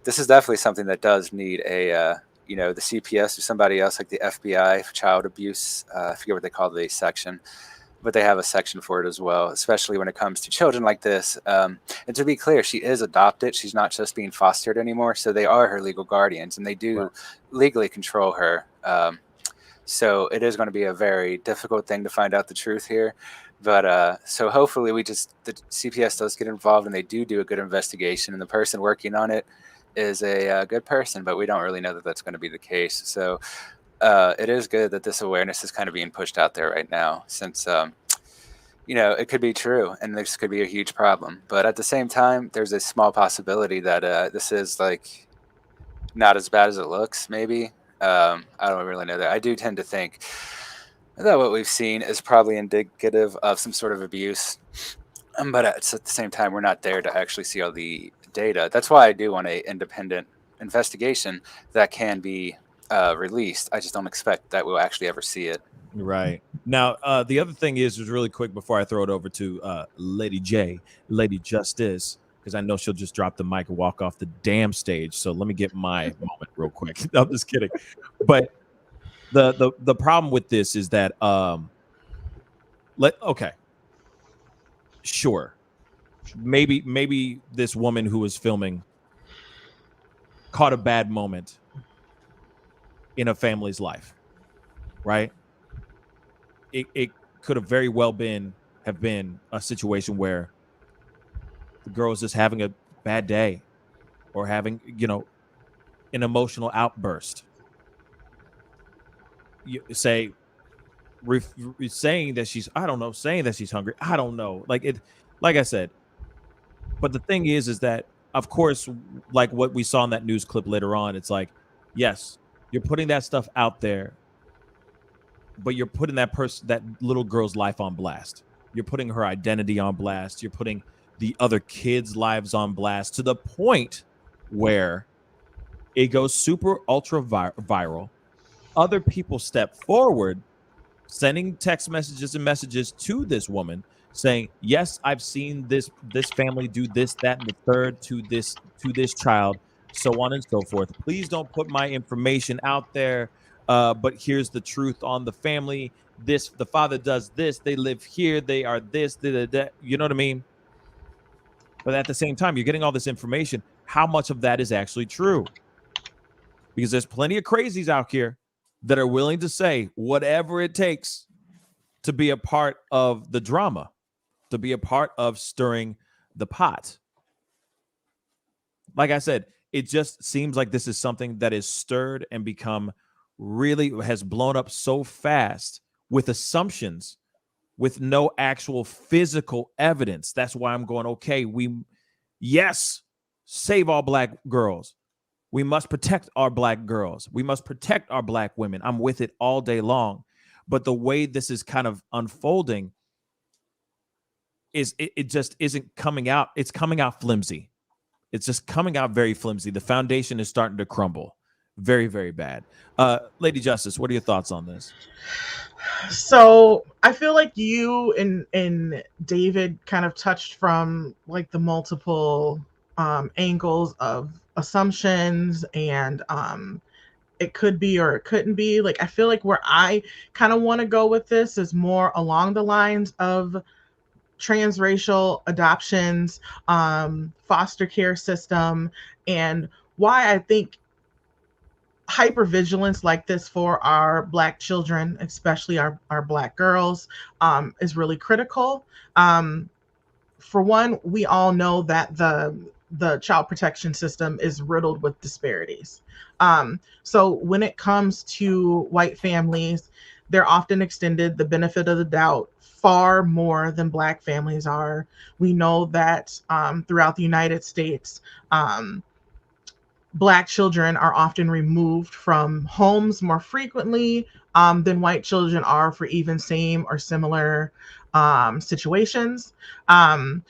this is definitely something that does need the CPS or somebody else, like the FBI for child abuse. I forget what they call the section. But they have a section for it as well, especially when it comes to children like this. And to be clear, she is adopted. She's not just being fostered anymore. So they are her legal guardians, and they do legally control her. So it is going to be a very difficult thing to find out the truth here. But so hopefully the CPS does get involved, and they do a good investigation, and the person working on it is a good person. But we don't really know that that's going to be the case. So it is good that this awareness is kind of being pushed out there right now, since it could be true and this could be a huge problem. But at the same time, there's a small possibility that this is like not as bad as it looks. Maybe I don't really know that. I do tend to think that what we've seen is probably indicative of some sort of abuse, but at the same time, we're not there to actually see all the data. That's why I do want an independent investigation that can be released. I just don't expect that we'll actually ever see it. Right. Now, the other thing is really quick before I throw it over to Lady Justice, because I know she'll just drop the mic and walk off the damn stage. So let me get my moment real quick. No, I'm just kidding. But The problem with this is that sure, maybe this woman who was filming caught a bad moment in a family's life, right? It could have very well have been a situation where the girl is just having a bad day or having, an emotional outburst. You say, saying that she's hungry. I don't know. Like I said, but the thing is that, of course, like what we saw in that news clip later on, it's like, yes, you're putting that stuff out there, but you're putting that little girl's life on blast. You're putting her identity on blast. You're putting the other kids' lives on blast to the point where it goes super ultra viral. Other people step forward, sending text messages and messages to this woman saying, yes, I've seen this family do this, that, and the third to this child, so on and so forth. Please don't put my information out there. But here's the truth on the family. The father does this. They live here. They are this. You know what I mean? But at the same time, you're getting all this information. How much of that is actually true? Because there's plenty of crazies out here that are willing to say whatever it takes to be a part of the drama, to be a part of stirring the pot. Like I said, it just seems like this is something that is stirred and has blown up so fast with assumptions, with no actual physical evidence. That's why I'm going, okay, yes, save all black girls. We must protect our black girls. We must protect our black women. I'm with it all day long. But the way this is kind of unfolding it just isn't coming out. It's coming out flimsy. It's just coming out very flimsy. The foundation is starting to crumble. Very, very bad. Lady Justice, what are your thoughts on this? So I feel like you and David kind of touched from like the multiple angles of assumptions and it could be or it couldn't be. Like I feel like where I kind of want to go with this is more along the lines of transracial adoptions, foster care system, and why I think hypervigilance like this for our black children, especially our black girls, is really critical. For one, we all know that the child protection system is riddled with disparities. So when it comes to white families, they're often extended the benefit of the doubt far more than black families are. We know that throughout the United States, black children are often removed from homes more frequently than white children are for even same or similar situations. And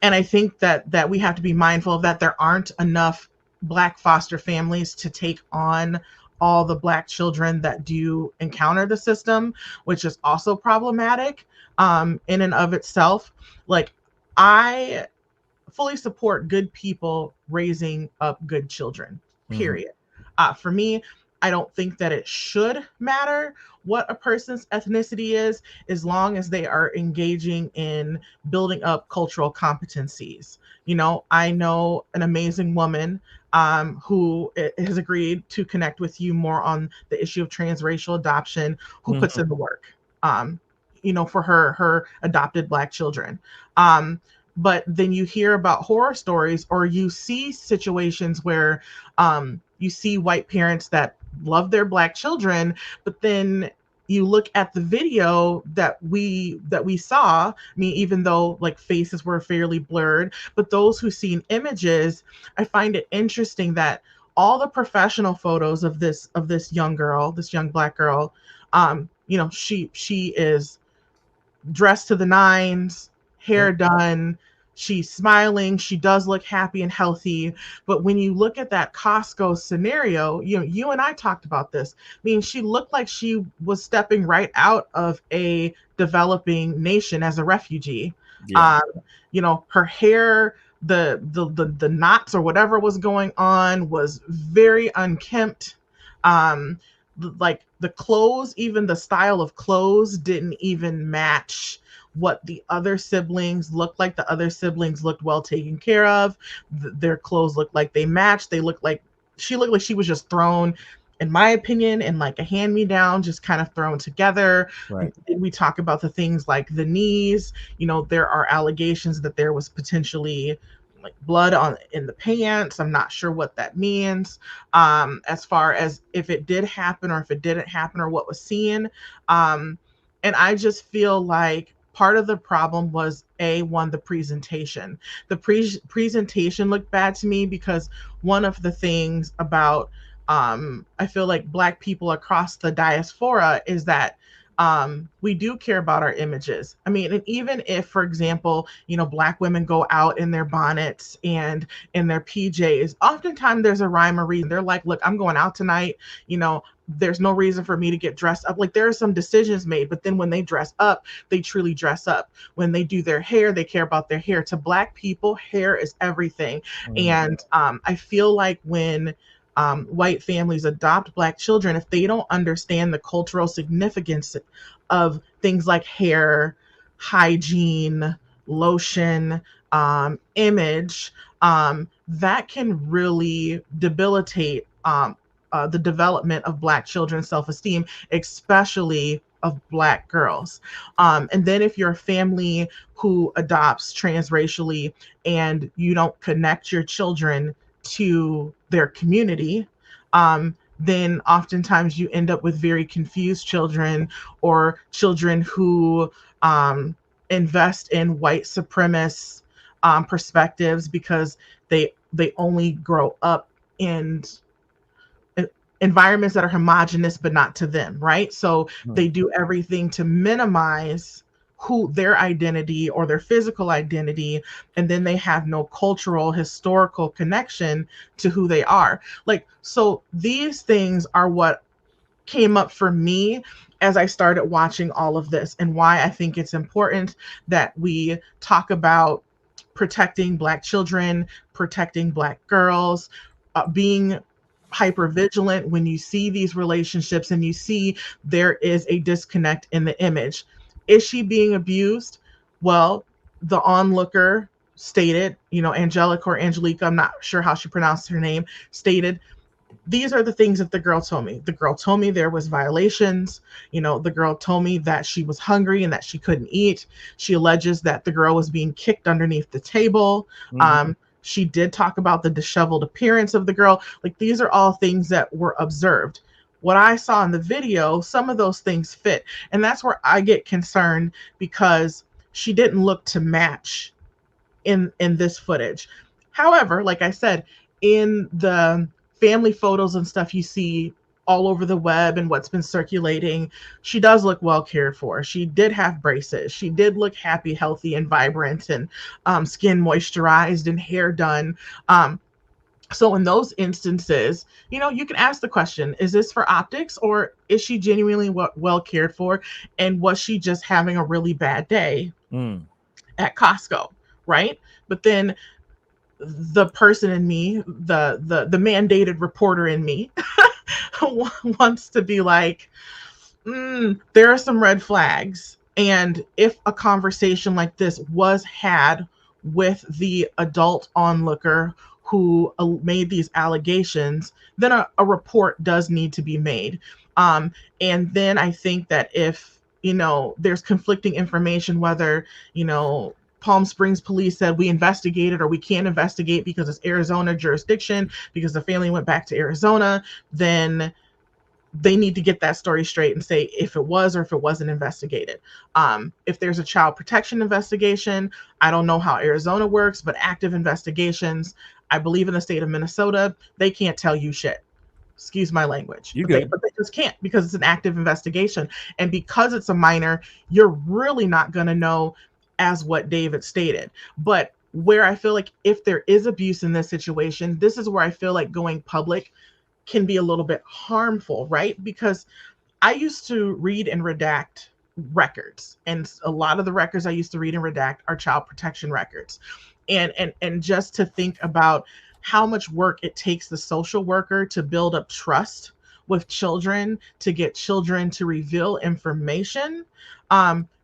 I think that we have to be mindful of that. There aren't enough black foster families to take on all the black children that do encounter the system, which is also problematic in and of itself. Like I fully support good people raising up good children, period. For me, I don't think that it should matter what a person's ethnicity is, as long as they are engaging in building up cultural competencies. You know, I know an amazing woman who has agreed to connect with you more on the issue of transracial adoption, who puts in the work, for her adopted black children. But then you hear about horror stories, or you see situations where you see white parents that love their black children, but then you look at the video that we saw. I mean, even though like faces were fairly blurred, but those who seen images, I find it interesting that all the professional photos of this young girl, this young black girl, she is dressed to the nines, hair done, she's smiling, she does look happy and healthy. But when you look at that Costco scenario, you and I talked about this. I mean, she looked like she was stepping right out of a developing nation as a refugee. Yeah. Her hair, the knots or whatever was going on was very unkempt. Like the clothes, even the style of clothes didn't even match what the other siblings looked like. The other siblings looked well taken care of. Their clothes looked like they matched. She looked like she was just thrown, in my opinion, in like a hand-me-down, just kind of thrown together. Right. We talk about the things like the knees. There are allegations that there was potentially like blood in the pants. I'm not sure what that means, as far as if it did happen or if it didn't happen or what was seen. And I just feel like part of the problem was the presentation. The presentation looked bad to me because one of the things about I feel like Black people across the diaspora is that we do care about our images. I mean, and even if, for example, Black women go out in their bonnets and in their PJs, oftentimes there's a rhyme or reason. They're like, look, I'm going out tonight, there's no reason for me to get dressed up. Like there are some decisions made, but then when they dress up, they truly dress up. When they do their hair, they care about their hair. To Black people, hair is everything. And I feel like when white families adopt Black children, if they don't understand the cultural significance of things like hair, hygiene, lotion, image, that can really debilitate the development of Black children's self-esteem, especially of Black girls. And then if you're a family who adopts transracially and you don't connect your children to their community, then oftentimes you end up with very confused children or children who invest in white supremacist perspectives because they only grow up in environments that are homogenous but not to them, right? So they do everything to minimize their identity or their physical identity, and then they have no cultural, historical connection to who they are. So these things are what came up for me as I started watching all of this, and why I think it's important that we talk about protecting Black children, protecting Black girls, being hyper vigilant when you see these relationships and you see there is a disconnect in the image. Is she being abused? Well, the onlooker stated, Angelica or Angelica, I'm not sure how she pronounced her name, stated, these are the things that the girl told me. The girl told me there was violations. The girl told me that she was hungry and that she couldn't eat. She alleges that the girl was being kicked underneath the table. She did talk about the disheveled appearance of the girl. Like, these are all things that were observed. What I saw in the video, some of those things fit. And that's where I get concerned, because she didn't look to match in this footage. However, like I said, in the family photos and stuff you see all over the web and what's been circulating, she does look well cared for. She did have braces. She did look happy, healthy, and vibrant, and skin moisturized and hair done. So in those instances, you can ask the question, is this for optics, or is she genuinely well cared for? And was she just having a really bad day at Costco, right? But then the person in me, the mandated reporter in me wants to be like, there are some red flags. And if a conversation like this was had with the adult onlooker who made these allegations, then a report does need to be made. And then I think that if, there's conflicting information, whether, Palm Springs police said we investigated or we can't investigate because it's Arizona jurisdiction, because the family went back to Arizona, then they need to get that story straight and say if it was or if it wasn't investigated. If there's a child protection investigation, I don't know how Arizona works, but active investigations, I believe in the state of Minnesota, they can't tell you shit. Excuse my language. But they just can't, because it's an active investigation. And because it's a minor, you're really not going to know, as what David stated. But where I feel like if there is abuse in this situation, this is where I feel like going public can be a little bit harmful, right? Because I used to read and redact records, and a lot of the records I used to read and redact are child protection records. And just to think about how much work it takes the social worker to build up trust with children to get children to reveal information,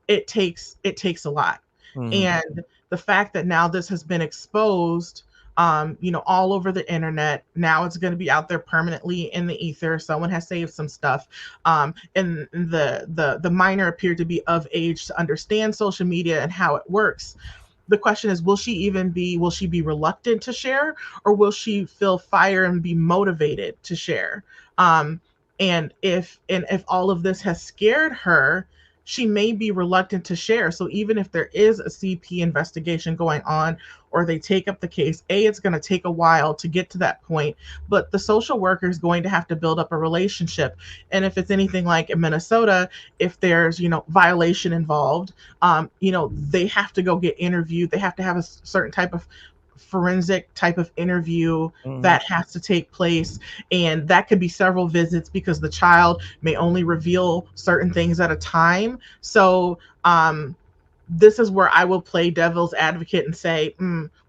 it takes a lot. And the fact that now this has been exposed, all over the internet, now it's going to be out there permanently in the ether. Someone has saved some stuff, and the minor appeared to be of age to understand social media and how it works. The question is, will she be reluctant to share, or will she feel fire and be motivated to share? And if all of this has scared her, she may be reluctant to share. So even if there is a CP investigation going on, or they take up the case, it's going to take a while to get to that point, but the social worker is going to have to build up a relationship. And if it's anything like in Minnesota, if there's, violation involved, they have to go get interviewed. They have to have a certain type of forensic type of interview that has to take place, and that could be several visits because the child may only reveal certain things at a time. So this is where I will play devil's advocate and say,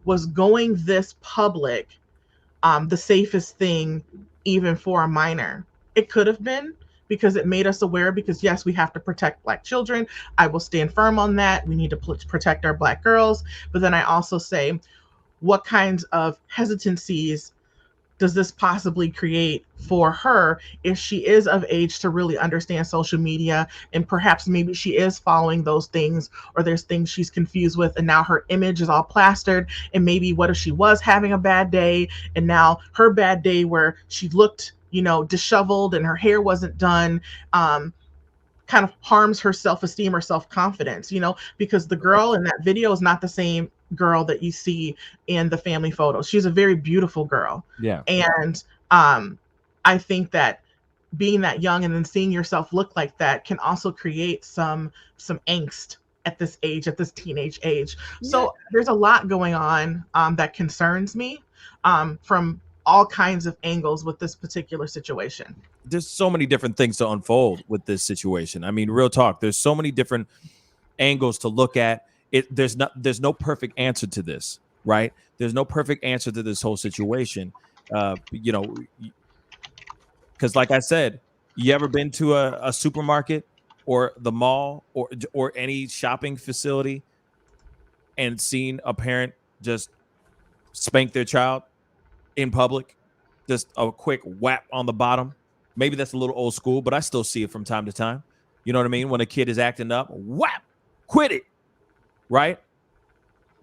was going this public the safest thing even for a minor? It could have been, because it made us aware, because yes, we have to protect Black children. I will stand firm on that. We need to protect our Black girls. But then I also say, what kinds of hesitancies does this possibly create for her if she is of age to really understand social media, and perhaps maybe she is following those things, or there's things she's confused with, and now her image is all plastered. And maybe what if she was having a bad day, and now her bad day where she looked, disheveled and her hair wasn't done, kind of harms her self-esteem or self-confidence, because the girl in that video is not the same girl that you see in the family photos. She's a very beautiful girl. Yeah. And I think that being that young and then seeing yourself look like that can also create some angst at this age, at this teenage age. So there's a lot going on that concerns me from all kinds of angles with this particular situation. There's so many different things to unfold with this situation. I mean, real talk, there's so many different angles to look at it. There's no perfect answer to this, right? There's no perfect answer to this whole situation. Because like I said, you ever been to a supermarket or the mall or any shopping facility and seen a parent just spank their child in public? Just a quick whap on the bottom. Maybe that's a little old school, but I still see it from time to time. You know what I mean? When a kid is acting up, whap, quit it, right?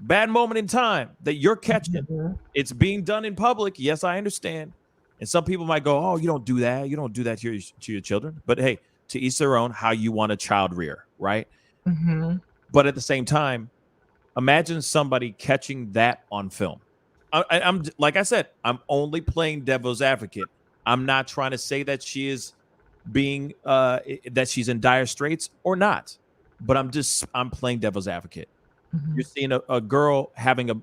Bad moment in time that you're catching. It's being done in public. Yes, I understand. And some people might go, oh, you don't do that. You don't do that to your children. But hey, to each their own, how you want a child rear, right? But at the same time, imagine somebody catching that on film. I'm like I said, I'm only playing devil's advocate. I'm not trying to say that she is being that she's in dire straits or not, but I'm playing devil's advocate. You're seeing a girl having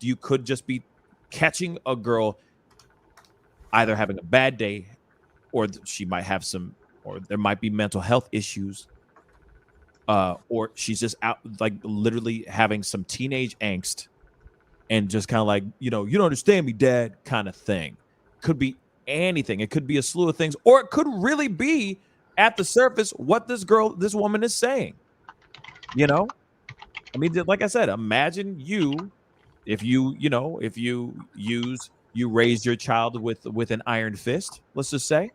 you could just be catching a girl either having a bad day, or she might have or there might be mental health issues, or she's just out, like literally having some teenage angst and just kind of like, you don't understand me, Dad, kind of thing. Could be anything. It could be a slew of things, or it could really be at the surface what this woman is saying. I mean, like I said, imagine if you raised your child with an iron fist, let's just say,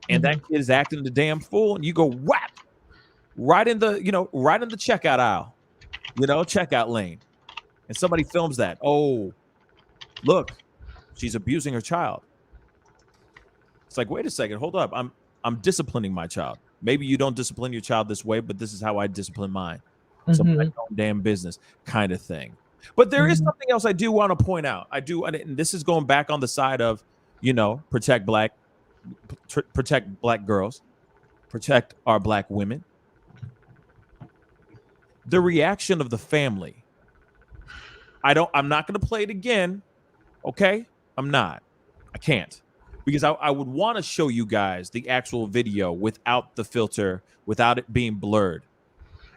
and that kid is acting the damn fool, and you go whap right in the checkout aisle, checkout lane, and somebody films that. Oh, look, she's abusing her child. It's like, wait a second, hold up. I'm disciplining my child. Maybe you don't discipline your child this way, but this is how I discipline mine. Some damn business kind of thing. But there is something else I do want to point out. And this is going back on the side of, protect black girls, protect our Black women. The reaction of the family. I'm not going to play it again. Okay? I'm not. I can't. Because I would want to show you guys the actual video without the filter, without it being blurred.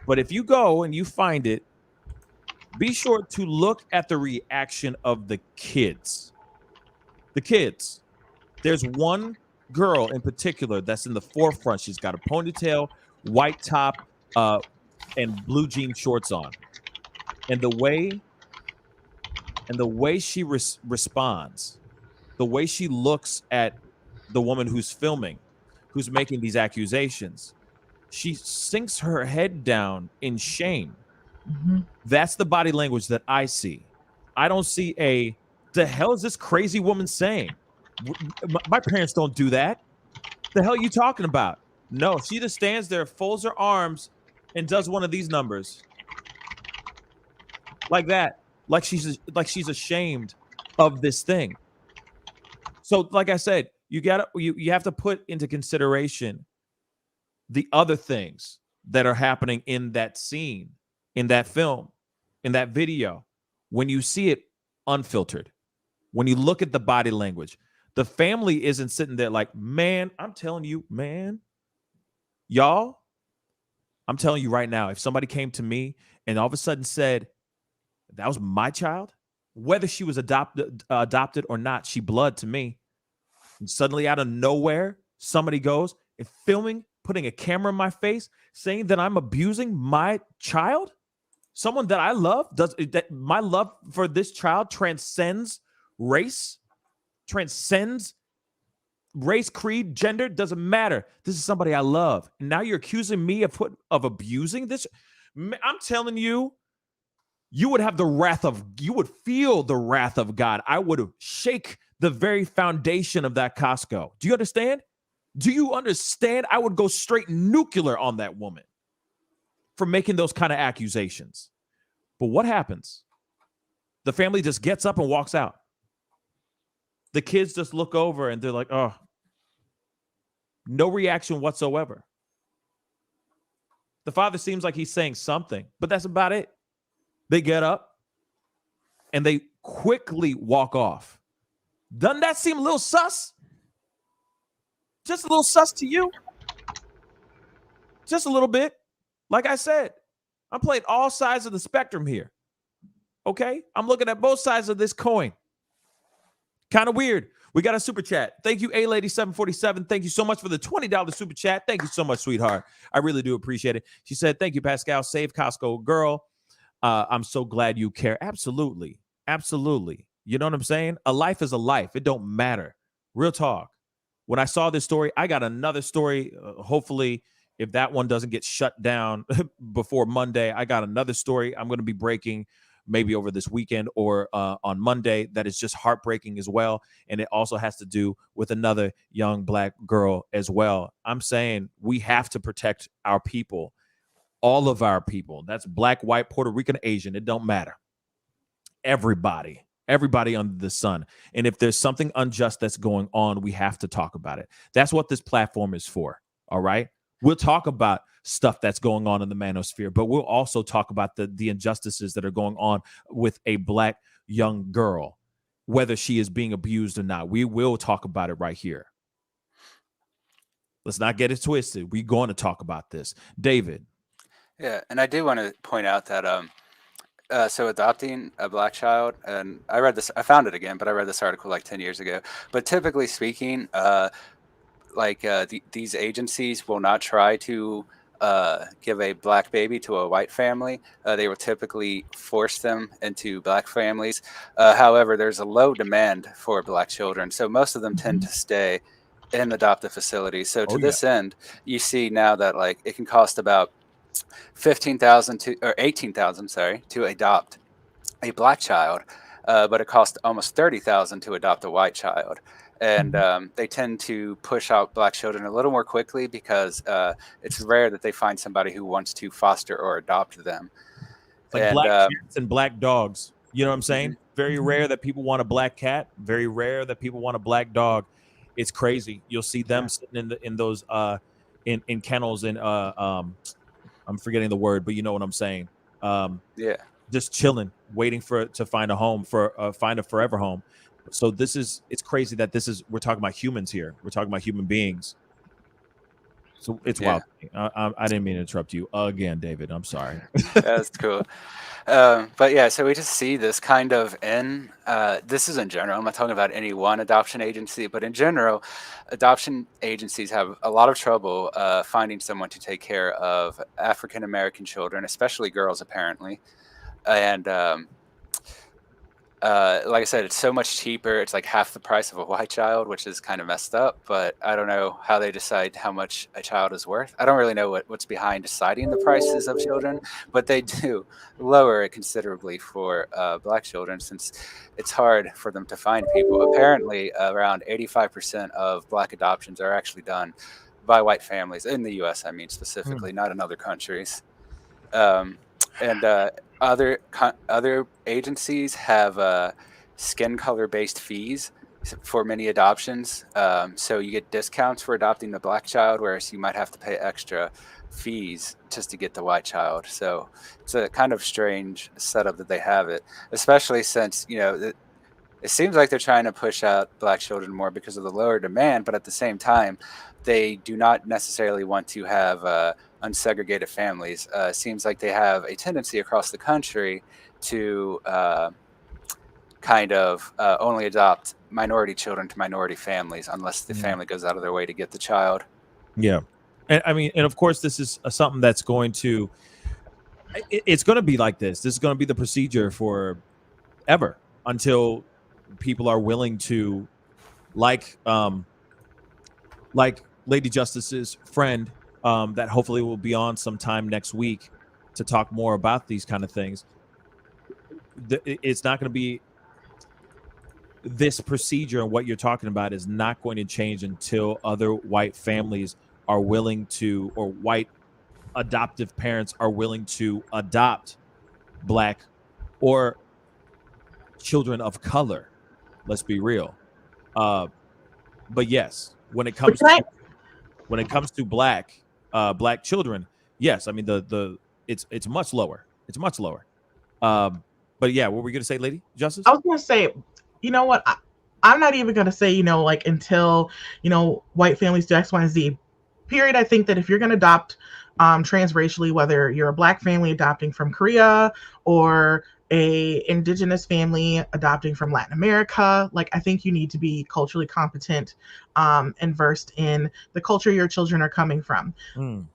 But if you go and you find it, be sure to look at the reaction of the kids. The kids. There's one girl in particular that's in the forefront. She's got a ponytail, white top, and blue jean shorts on. And the way she responds, the way she looks at the woman who's filming, who's making these accusations, she sinks her head down in shame. That's the body language that I see. I don't see the hell is this crazy woman saying? My parents don't do that. The hell are you talking about? No, she just stands there, folds her arms, and does one of these numbers. Like that. Like she's ashamed of this thing. So, like I said, you have to put into consideration the other things that are happening in that scene, in that film, in that video. When you see it unfiltered, when you look at the body language, the family isn't sitting there like, man, I'm telling you, man, y'all, I'm telling you right now, if somebody came to me and all of a sudden said, that was my child, whether she was adopted or not, she blood to me. And suddenly out of nowhere, somebody goes and filming, putting a camera in my face, saying that I'm abusing my child, someone that I love, that my love for this child transcends race, creed, gender, doesn't matter. This is somebody I love. And now you're accusing me of abusing this. I'm telling you, you would feel the wrath of God. I would shake the very foundation of that Costco. Do you understand? Do you understand? I would go straight nuclear on that woman for making those kind of accusations. But what happens? The family just gets up and walks out. The kids just look over and they're like, oh, no reaction whatsoever. The father seems like he's saying something, but that's about it. They get up and they quickly walk off. Doesn't that seem a little sus? Just a little sus to you? Just a little bit. Like I said, I'm playing all sides of the spectrum here. Okay? I'm looking at both sides of this coin. Kind of weird. We got a super chat. Thank you, A-Lady747. Thank you so much for the $20 super chat. Thank you so much, sweetheart. I really do appreciate it. She said, thank you, Pascal. Save Costco girl. I'm so glad you care. Absolutely. Absolutely. You know what I'm saying? A life is a life. It don't matter. Real talk. When I saw this story, I got another story. Hopefully, if that one doesn't get shut down before Monday, I got another story I'm going to be breaking maybe over this weekend or on Monday that is just heartbreaking as well. And it also has to do with another young black girl as well. I'm saying we have to protect our people. All of our people. That's black, white, Puerto Rican, Asian. It don't matter. Everybody under the sun. And if there's something unjust that's going on, we have to talk about it. That's what this platform is for. All right. We'll talk about stuff that's going on in the manosphere, but we'll also talk about the injustices that are going on with a black young girl, whether she is being abused or not. We will talk about it right here. Let's not get it twisted. We're going to talk about this. David. Yeah, and I do want to point out that so adopting a black child, and I found it again, but I read this article like 10 years ago. But typically speaking, these agencies will not try to give a black baby to a white family. They will typically force them into black families. However, there's a low demand for black children, so most of them tend to stay in adoptive facilities. So to this end, you see now that like it can cost about $15,000 or $18,000, to adopt a black child, but it costs almost $30,000 to adopt a white child. And they tend to push out black children a little more quickly because it's rare that they find somebody who wants to foster or adopt them. It's like black cats and black dogs. You know what I'm saying? Very rare that people want a black cat. Very rare that people want a black dog. It's crazy. You'll see them sitting in those in kennels and I'm forgetting the word, but you know what I'm saying. Just chilling, waiting to find a home, find a forever home. So it's crazy that we're talking about humans here. We're talking about human beings. So it's Yeah. wild. I didn't mean to interrupt you again, David. I'm sorry. That's cool. But yeah, so we just see this kind of this is in general. I'm not talking about any one adoption agency, but in general, adoption agencies have a lot of trouble finding someone to take care of African American children, especially girls, apparently. And like I said, it's so much cheaper. It's like half the price of a white child, which is kind of messed up. But I don't know how they decide how much a child is worth. I don't really know what's behind deciding the prices of children, but they do lower it considerably for Black children, since it's hard for them to find people. Apparently, around 85% of Black adoptions are actually done by white families in the U.S. I mean, specifically, not in other countries. And other agencies have skin color based fees for many adoptions. So you get discounts for adopting the Black child, whereas you might have to pay extra fees just to get the white child. So it's a kind of strange setup that they have it, especially since, it seems like they're trying to push out Black children more because of the lower demand, but at the same time, they do not necessarily want to have unsegregated families. Seems like they have a tendency across the country to kind of only adopt minority children to minority families unless the family goes out of their way to get the child. Yeah. And I mean, and of course, this is something that's going to, it's going to be like this. This is going to be the procedure for ever until people are willing to, like Lady Justice's friend, that hopefully will be on sometime next week to talk more about these kind of things. It's not going to be, this procedure and what you're talking about is not going to change until other white families are willing to, or white adoptive parents are willing to adopt Black or children of color. Let's be real. But yes, when it comes to Black children, yes, I mean it's much lower. It's much lower. But yeah, what were we gonna say, Lady Justice? I was gonna say, you know what? I'm not even gonna say, like until white families do X, Y, and Z. Period. I think that if you're gonna adopt transracially, whether you're a Black family adopting from Korea or a indigenous family adopting from Latin America, like I think you need to be culturally competent and versed in the culture your children are coming from.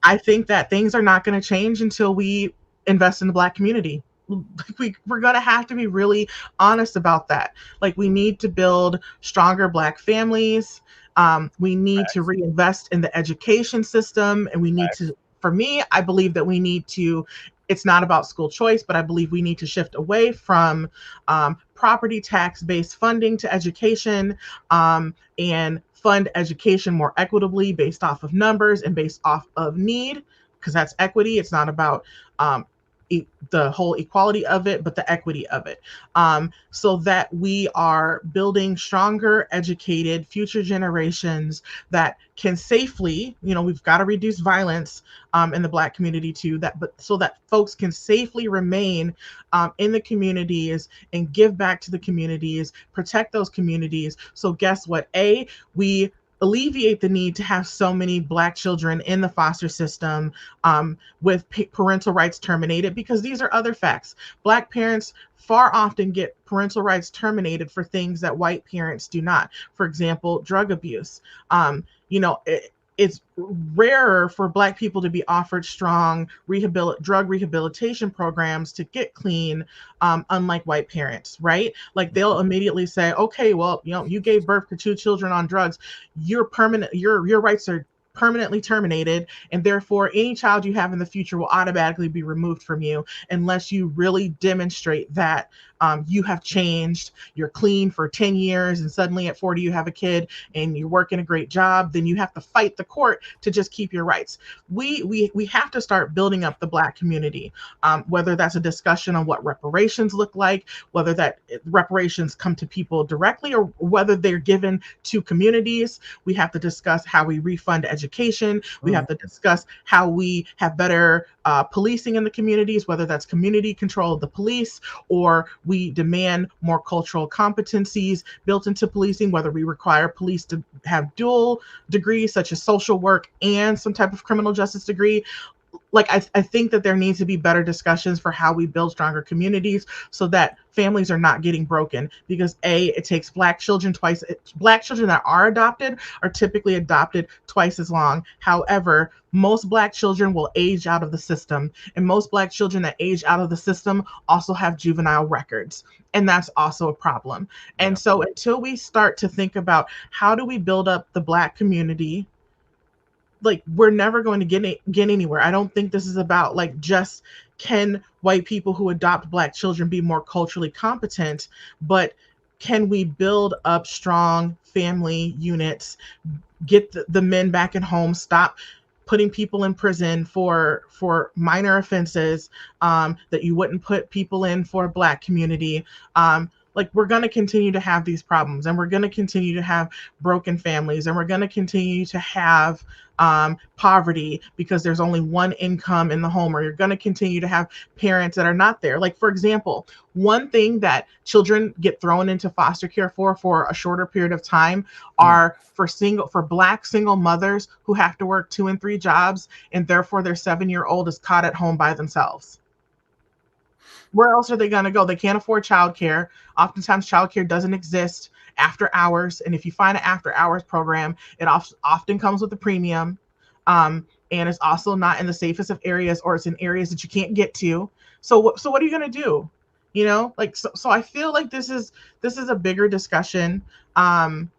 I think that things are not going to change until we invest in the Black community. We're going to have to be really honest about that. Like, we need to build stronger Black families. We need to reinvest in the education system, and we need to, for me, I believe that we need to, it's not about school choice, but I believe we need to shift away from property tax-based funding to education, and fund education more equitably based off of numbers and based off of need, because that's equity. It's not about the whole equality of it, but the equity of it, so that we are building stronger, educated future generations that can safely, we've got to reduce violence in the Black community too, but so that folks can safely remain in the communities and give back to the communities, protect those communities. So guess what? We alleviate the need to have so many Black children in the foster system with parental rights terminated, because these are other facts. Black parents far often get parental rights terminated for things that white parents do not. For example, drug abuse. It's rarer for Black people to be offered strong drug rehabilitation programs to get clean, unlike white parents, right? Like, they'll immediately say, okay, well, you gave birth to 2 children on drugs, your rights are permanently terminated, and therefore any child you have in the future will automatically be removed from you unless you really demonstrate that you have changed, you're clean for 10 years, and suddenly at 40 you have a kid and you're working a great job. Then you have to fight the court to just keep your rights. We have to start building up the Black community, whether that's a discussion on what reparations look like, whether that reparations come to people directly or whether they're given to communities. We have to discuss how we refund education. We have to discuss how we have better policing in the communities, whether that's community control of the police or we demand more cultural competencies built into policing, whether we require police to have dual degrees such as social work and some type of criminal justice degree. Like I think that there needs to be better discussions for how we build stronger communities so that families are not getting broken, because it takes black children that are adopted are typically adopted twice as long. However, most black children will age out of the system, and most black children that age out of the system also have juvenile records, and that's also a problem. And so until we start to think about how do we build up the black community, like, we're never going to get anywhere. I don't think this is about like just can white people who adopt black children be more culturally competent, but can we build up strong family units, get the men back at home, stop putting people in prison for minor offenses that you wouldn't put people in for a black community. Like, we're going to continue to have these problems, and we're going to continue to have broken families, and we're going to continue to have poverty because there's only one income in the home, or you're going to continue to have parents that are not there. Like, for example, one thing that children get thrown into foster care for a shorter period of time are for black single mothers who have to work 2 and 3 jobs, and therefore their 7-year-old is caught at home by themselves. Where else are they going to go? They can't afford childcare. Oftentimes, childcare doesn't exist after hours. And if you find an after hours program, it often comes with a premium. And it's also not in the safest of areas, or it's in areas that you can't get to. So what are you going to do? You know, like, so I feel like this is a bigger discussion. And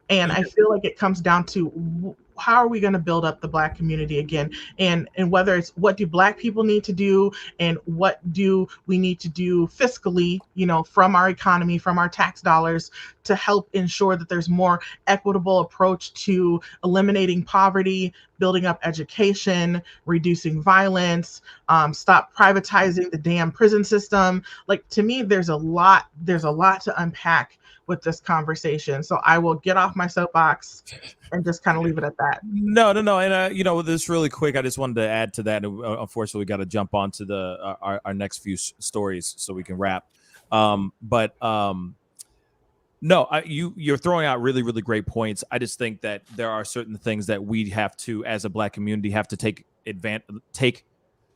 I feel like it comes down to how are we going to build up the black community again, and whether it's what do black people need to do, and what do we need to do fiscally, you know, from our economy, from our tax dollars, to help ensure that there's more equitable approach to eliminating poverty, building up education, reducing violence, stop privatizing the damn prison system. Like, to me, there's a lot to unpack with this conversation. So I will get off my soapbox and just kind of leave it at that. No. And, you know, this really quick, I just wanted to add to that. Unfortunately, we got to jump on to our next few stories so we can wrap. You're throwing out really, really great points. I just think that there are certain things that we have to, as a black community, have to take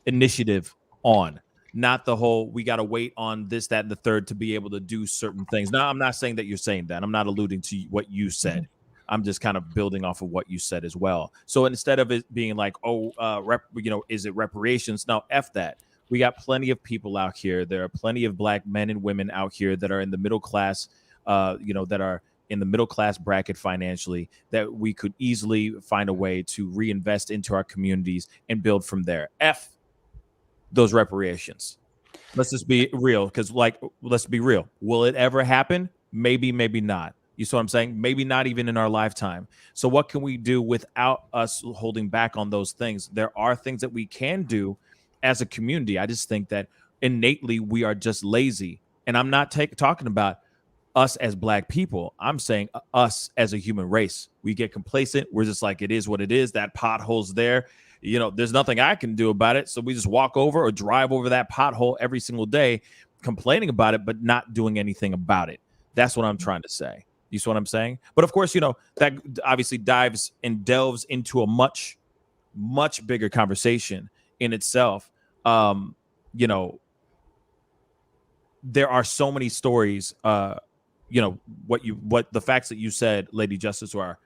initiative on. Not the whole, we got to wait on this, that, and the third to be able to do certain things. Now, I'm not saying that you're saying that. I'm not alluding to what you said. I'm just kind of building off of what you said as well. So instead of it being like, is it reparations? No, F that. We got plenty of people out here. There are plenty of black men and women out here that are in the middle class, that are in the middle class bracket financially, that we could easily find a way to reinvest into our communities and build from there. F those reparations. Let's just be real, because let's be real. Will it ever happen? Maybe, maybe not. You see what I'm saying? Maybe not even in our lifetime. So what can we do without us holding back on those things? There are things that we can do as a community. I just think that innately we are just lazy. And I'm not talking about us as black people. I'm saying us as a human race. We get complacent. We're just like, it is what it is. That pothole's there. You know, there's nothing I can do about it. So we just walk over or drive over that pothole every single day, complaining about it, but not doing anything about it. That's what I'm trying to say. You see what I'm saying? But of course, you know, that obviously delves into a much, much bigger conversation in itself. There are so many stories, what the facts that you said, Lady Justice, are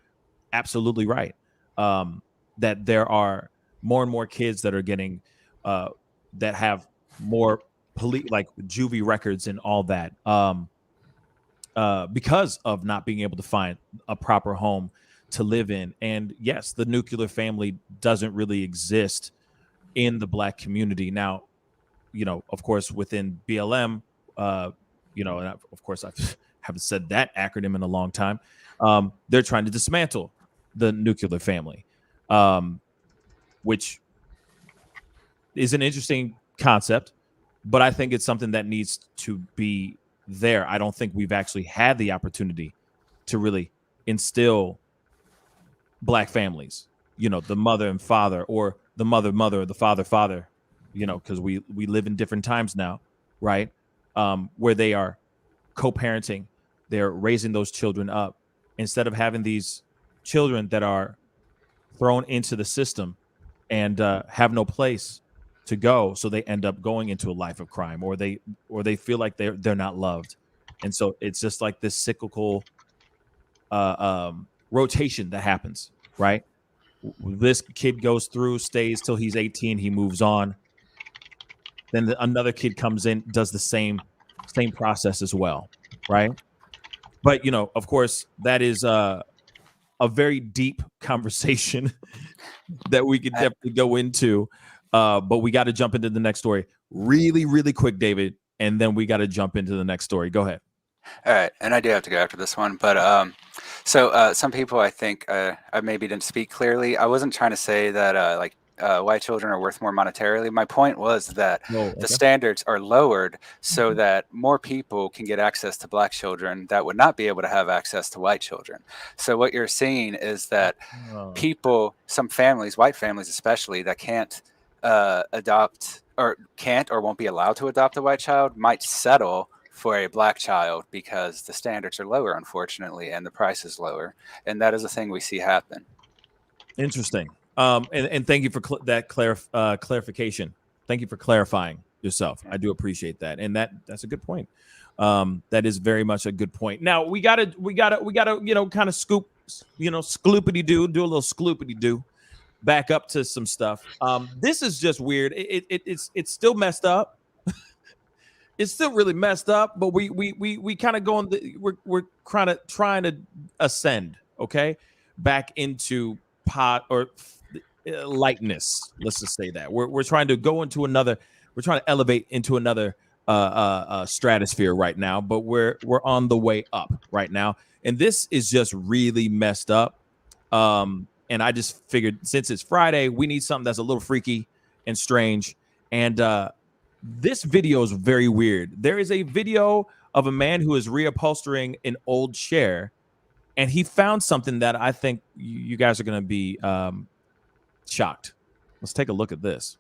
absolutely right. That there are more and more kids that are getting that have more like juvie records and all that because of not being able to find a proper home to live in. And yes, the nuclear family doesn't really exist in the black community. Now, of course, within BLM, and of course, I haven't said that acronym in a long time. They're trying to dismantle the nuclear family. Which is an interesting concept, but I think it's something that needs to be there. I don't think we've actually had the opportunity to really instill black families, the mother and father, or the mother or the father, because we live in different times now, right? where they are co-parenting, they're raising those children up instead of having these children that are thrown into the system and have no place to go, so they end up going into a life of crime, or they feel like they're not loved, and so it's just like this cyclical rotation that happens, right? This kid goes through, stays till he's 18, he moves on. Then another kid comes in, does the same process as well, right? But of course, that is a very deep conversation that we could definitely go into. But we got to jump into the next story really, really quick, David, and then we got to jump into the next story. Go ahead. All right, and I do have to go after this one, but so some people, I think I maybe didn't speak clearly. I wasn't trying to say that white children are worth more monetarily. My point was that the standards are lowered so that more people can get access to black children that would not be able to have access to white children. So what you're seeing is that people, some families, white families especially, that can't adopt or can't or won't be allowed to adopt a white child might settle for a black child because the standards are lower, unfortunately, and the price is lower. And that is a thing we see happen. Interesting. And thank you for that clarification. Thank you for clarifying yourself. I do appreciate that. And that's a good point. That is very much a good point. Now we gotta, kind of scoop, skloopity-doo, do a little skloopity-doo, back up to some stuff. This is just weird. It's still messed up. It's still really messed up, but we kind of going. We're trying to ascend, okay, back into lightness. Let's just say that we're trying to go into another. We're trying to elevate into another stratosphere right now, but we're on the way up right now, and this is just really messed up. And I just figured since it's Friday, we need something that's a little freaky and strange, and this video is very weird. There is a video of a man who is reupholstering an old chair, and he found something that I think you guys are going to be shocked. Let's take a look at this.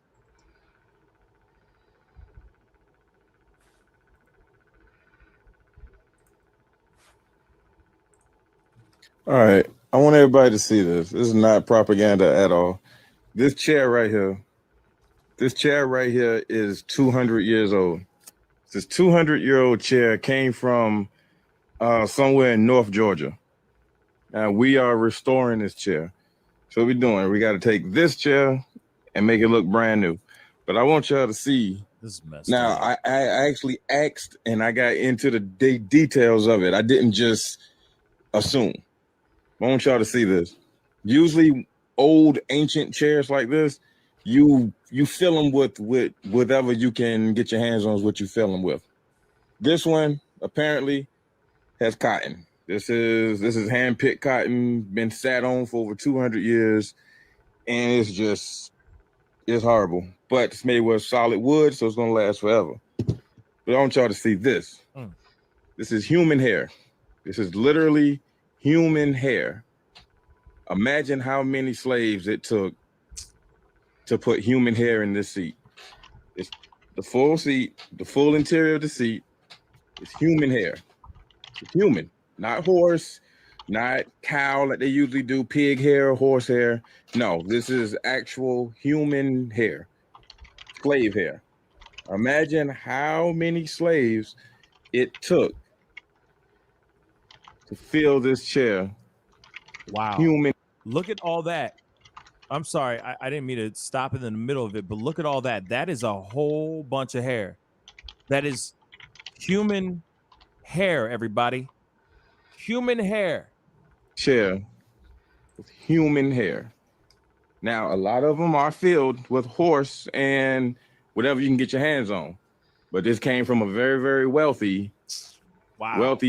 All right. I want everybody to see this. This is not propaganda at all. This chair right here is 200 years old. This 200-year-old chair came from somewhere in North Georgia. And we are restoring this chair. So what we're doing, we got to take this chair and make it look brand new. But I want y'all to see. This is messed now, up. I actually asked and I got into the details of it. I didn't just assume. I want y'all to see this. Usually old ancient chairs like this, you fill them with whatever you can get your hands on is what you fill them with. This one apparently has cotton. This is hand-picked cotton, been sat on for over 200 years, and it's horrible. But it's made with solid wood, so it's gonna last forever. But I want y'all to see this. This is human hair. This is literally human hair. Imagine how many slaves it took to put human hair in this seat. It's the full seat, the full interior of the seat. It's human hair. It's human, not horse, not cow like they usually do, pig hair, horse hair. No, this is actual human hair, slave hair. Imagine how many slaves it took to fill this chair. Wow. Human. Look at all that. I'm sorry, I didn't mean to stop in the middle of it, but look at all that. That is a whole bunch of hair. That is human hair, everybody. Human hair. Chair with human hair. Now, a lot of them are filled with horse and whatever you can get your hands on. But this came from a very, very wealthy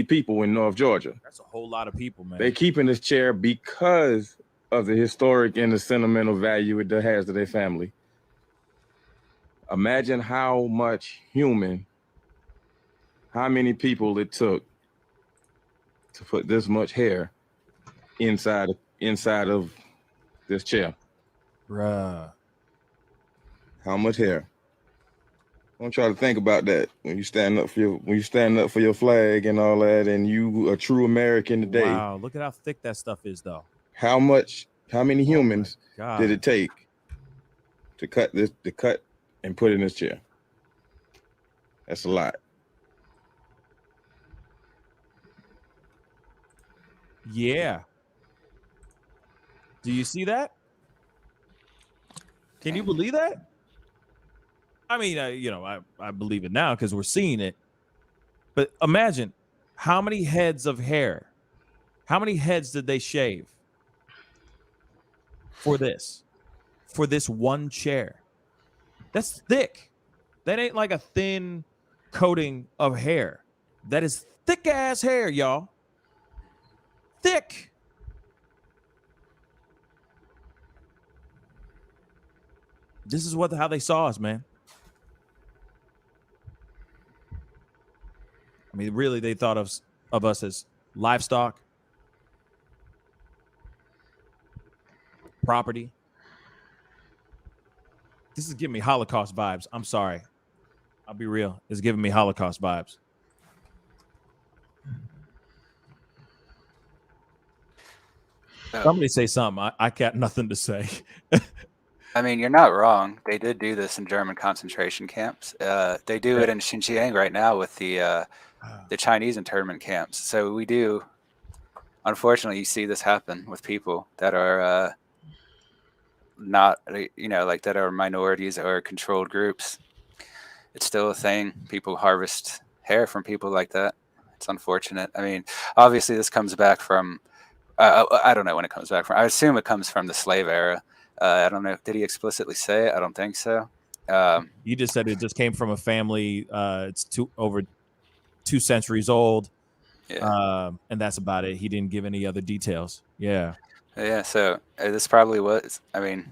people in North Georgia. That's a whole lot of people, man. They keep in this chair because of the historic and the sentimental value it has to their family. Imagine how many people it took to put this much hair inside of this chair. Bruh. How much hair? want y'all to think about that when you stand up for your flag and all that, and you a true American today. Wow, look at how thick that stuff is, though. How many humans God. did it take to cut and put in this chair? That's a lot. Yeah. Do you see that? Can you believe that? I mean, I believe it now because we're seeing it. But imagine how many heads of hair, how many heads did they shave for this one chair? That's thick. That ain't like a thin coating of hair. That is thick ass hair, y'all. Thick. This is how they saw us, man. I mean, really, they thought of us as livestock, property. This is giving me Holocaust vibes. I'm sorry. I'll be real. It's giving me Holocaust vibes. Somebody say something. I got nothing to say. I mean, you're not wrong. They did do this in German concentration camps. They do it in Xinjiang right now with the Chinese internment camps. So we do, unfortunately, you see this happen with people that are not, like that are minorities or controlled groups. It's still a thing. People harvest hair from people like that. It's unfortunate. I mean, obviously, this comes back from, I don't know when it comes back from. I assume it comes from the slave era. I don't know. Did he explicitly say it? I don't think so. You just said it just came from a family. It's over 2 centuries old. Yeah. And that's about it. He didn't give any other details. Yeah. Yeah. So this probably was. I mean,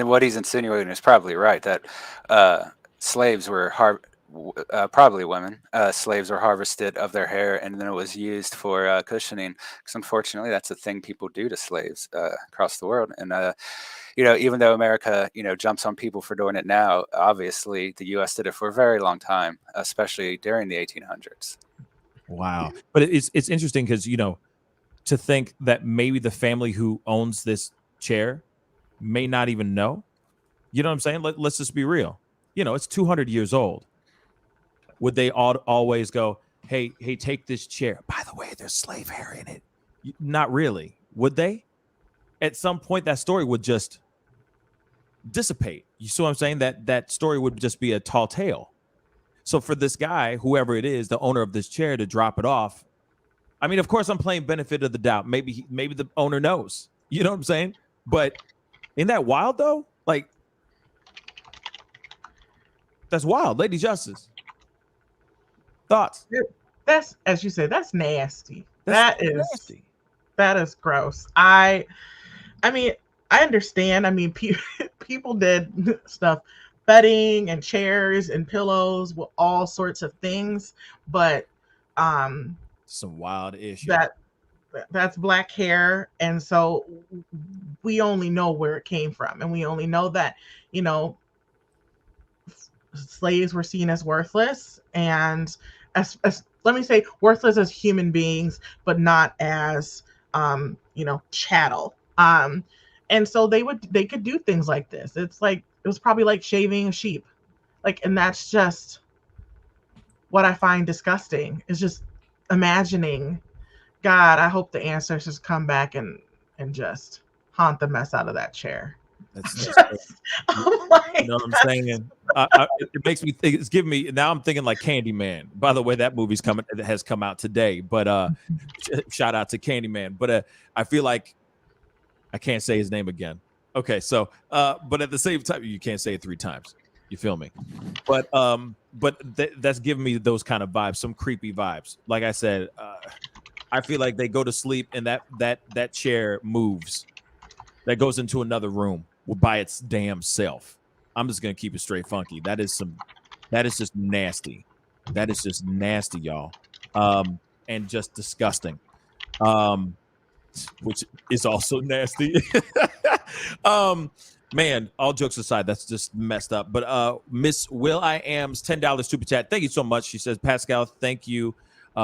what he's insinuating is probably right. That slaves were probably women. Slaves were harvested of their hair, and then it was used for cushioning. Because unfortunately, that's a thing people do to slaves across the world. And even though America, jumps on people for doing it now, obviously the U.S. did it for a very long time, especially during the 1800s. Wow. But it's interesting because, to think that maybe the family who owns this chair may not even know. You know what I'm saying? Let's just be real. It's 200 years old. Would they always go, hey, take this chair? By the way, there's slave hair in it. Not really. Would they? At some point, that story would just dissipate. You see what I'm saying? That story would just be a tall tale. So for this guy, whoever it is, the owner of this chair, to drop it off, I mean, of course, I'm playing benefit of the doubt. Maybe the owner knows. You know what I'm saying? But isn't that wild, though? Like, that's wild. Lady Justice. Thoughts? That's, as you say, that's nasty. That's nasty. That is gross. I mean, I understand. I mean, people did stuff, bedding and chairs and pillows with all sorts of things, but some wild issue. That's black hair, and so we only know where it came from, and we only know that slaves were seen as worthless, and as let me say, worthless as human beings, but not as chattel. And so they could do things like this. It was probably like shaving a sheep, and that's just what I find disgusting. Is just imagining. God, I hope the ancestors come back and just haunt the mess out of that chair. That's you know what I'm saying? It makes me think. It's giving me now. I'm thinking like Candyman. By the way, that movie's has come out today. But shout out to Candyman. But I feel like I can't say his name again. Okay, so but at the same time, you can't say it 3 times. You feel me? But that's giving me those kind of vibes, some creepy vibes. Like I said, I feel like they go to sleep and that chair moves. That goes into another room by its damn self. I'm just gonna keep it straight funky. That is just nasty. That is just nasty, y'all. And just disgusting. Which is also nasty. Man, all jokes aside, that's just messed up. But Miss Will I Am's $10 super chat. Thank you so much. She says, Pascal, thank you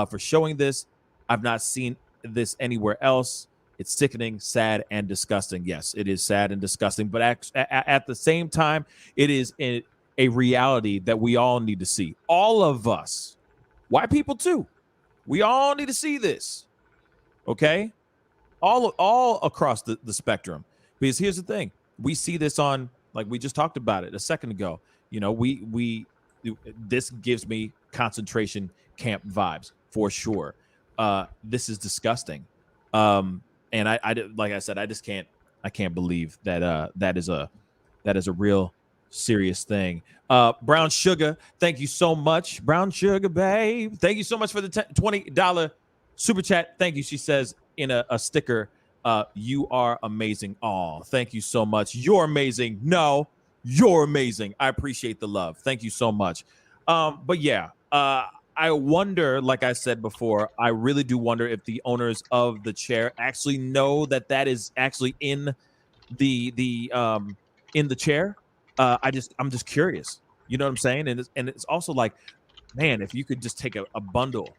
for showing this. I've not seen this anywhere else. It's sickening, sad, and disgusting. Yes, it is sad and disgusting. But at the same time, it is a reality that we all need to see. All of us, white people too. We all need to see this. Okay? All across the spectrum. Because here's the thing. We see this on, like we just talked about it a second ago. You know, this gives me concentration camp vibes for sure. This is disgusting. And I like I said, I can't believe that that is a real serious thing. Brown Sugar, thank you so much. Brown Sugar, babe. Thank you so much for the $20 super chat. Thank you. She says in a sticker, you are amazing. Oh, thank you so much. You're amazing. No, you're amazing. I appreciate the love. Thank you so much. But yeah, I wonder, like I said before, I really do wonder if the owners of the chair actually know that is actually in the chair. I'm just curious. You know what I'm saying? And it's also like, man, if you could just take a bundle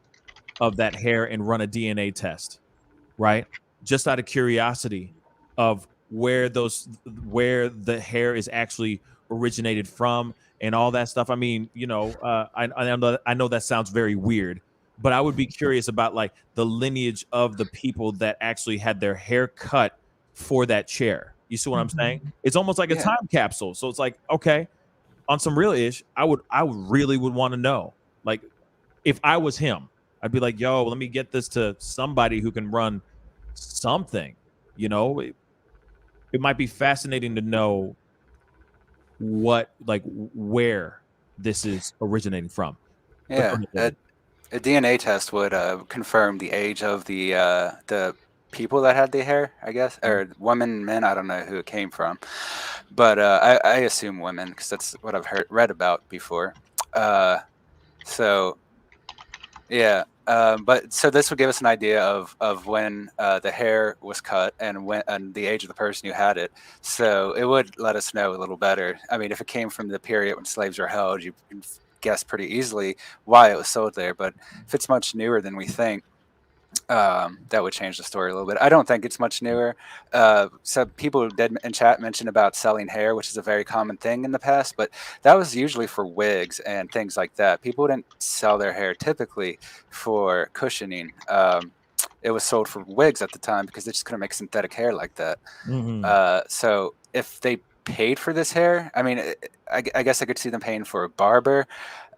of that hair and run a DNA test, right? Just out of curiosity of where the hair is actually originated from and all that stuff. I mean, you know, I know that sounds very weird, but I would be curious about like the lineage of the people that actually had their hair cut for that chair. You see what I'm saying? It's almost like a time capsule. So it's like, okay, on some real ish, I really would want to know. Like, if I was him, I'd be like, yo, let me get this to somebody who can run something. You know, it might be fascinating to know where this is originating from. Yeah, a DNA test would confirm the age of the people that had the hair, I guess, or women, men. I don't know who it came from, but I assume women because that's what I've read about before. So yeah, but so this would give us an idea of when the hair was cut and the age of the person who had it. So it would let us know a little better. I mean, if it came from the period when slaves were held, you can guess pretty easily why it was sold there. But if it's much newer than we think, that would change the story a little bit. I don't think it's much newer. So people did in chat mention about selling hair, which is a very common thing in the past, but that was usually for wigs and things like that. People didn't sell their hair typically for cushioning. It was sold for wigs at the time because they just couldn't make synthetic hair like that. So if they paid for this hair, I mean, I guess I could see them paying for a barber,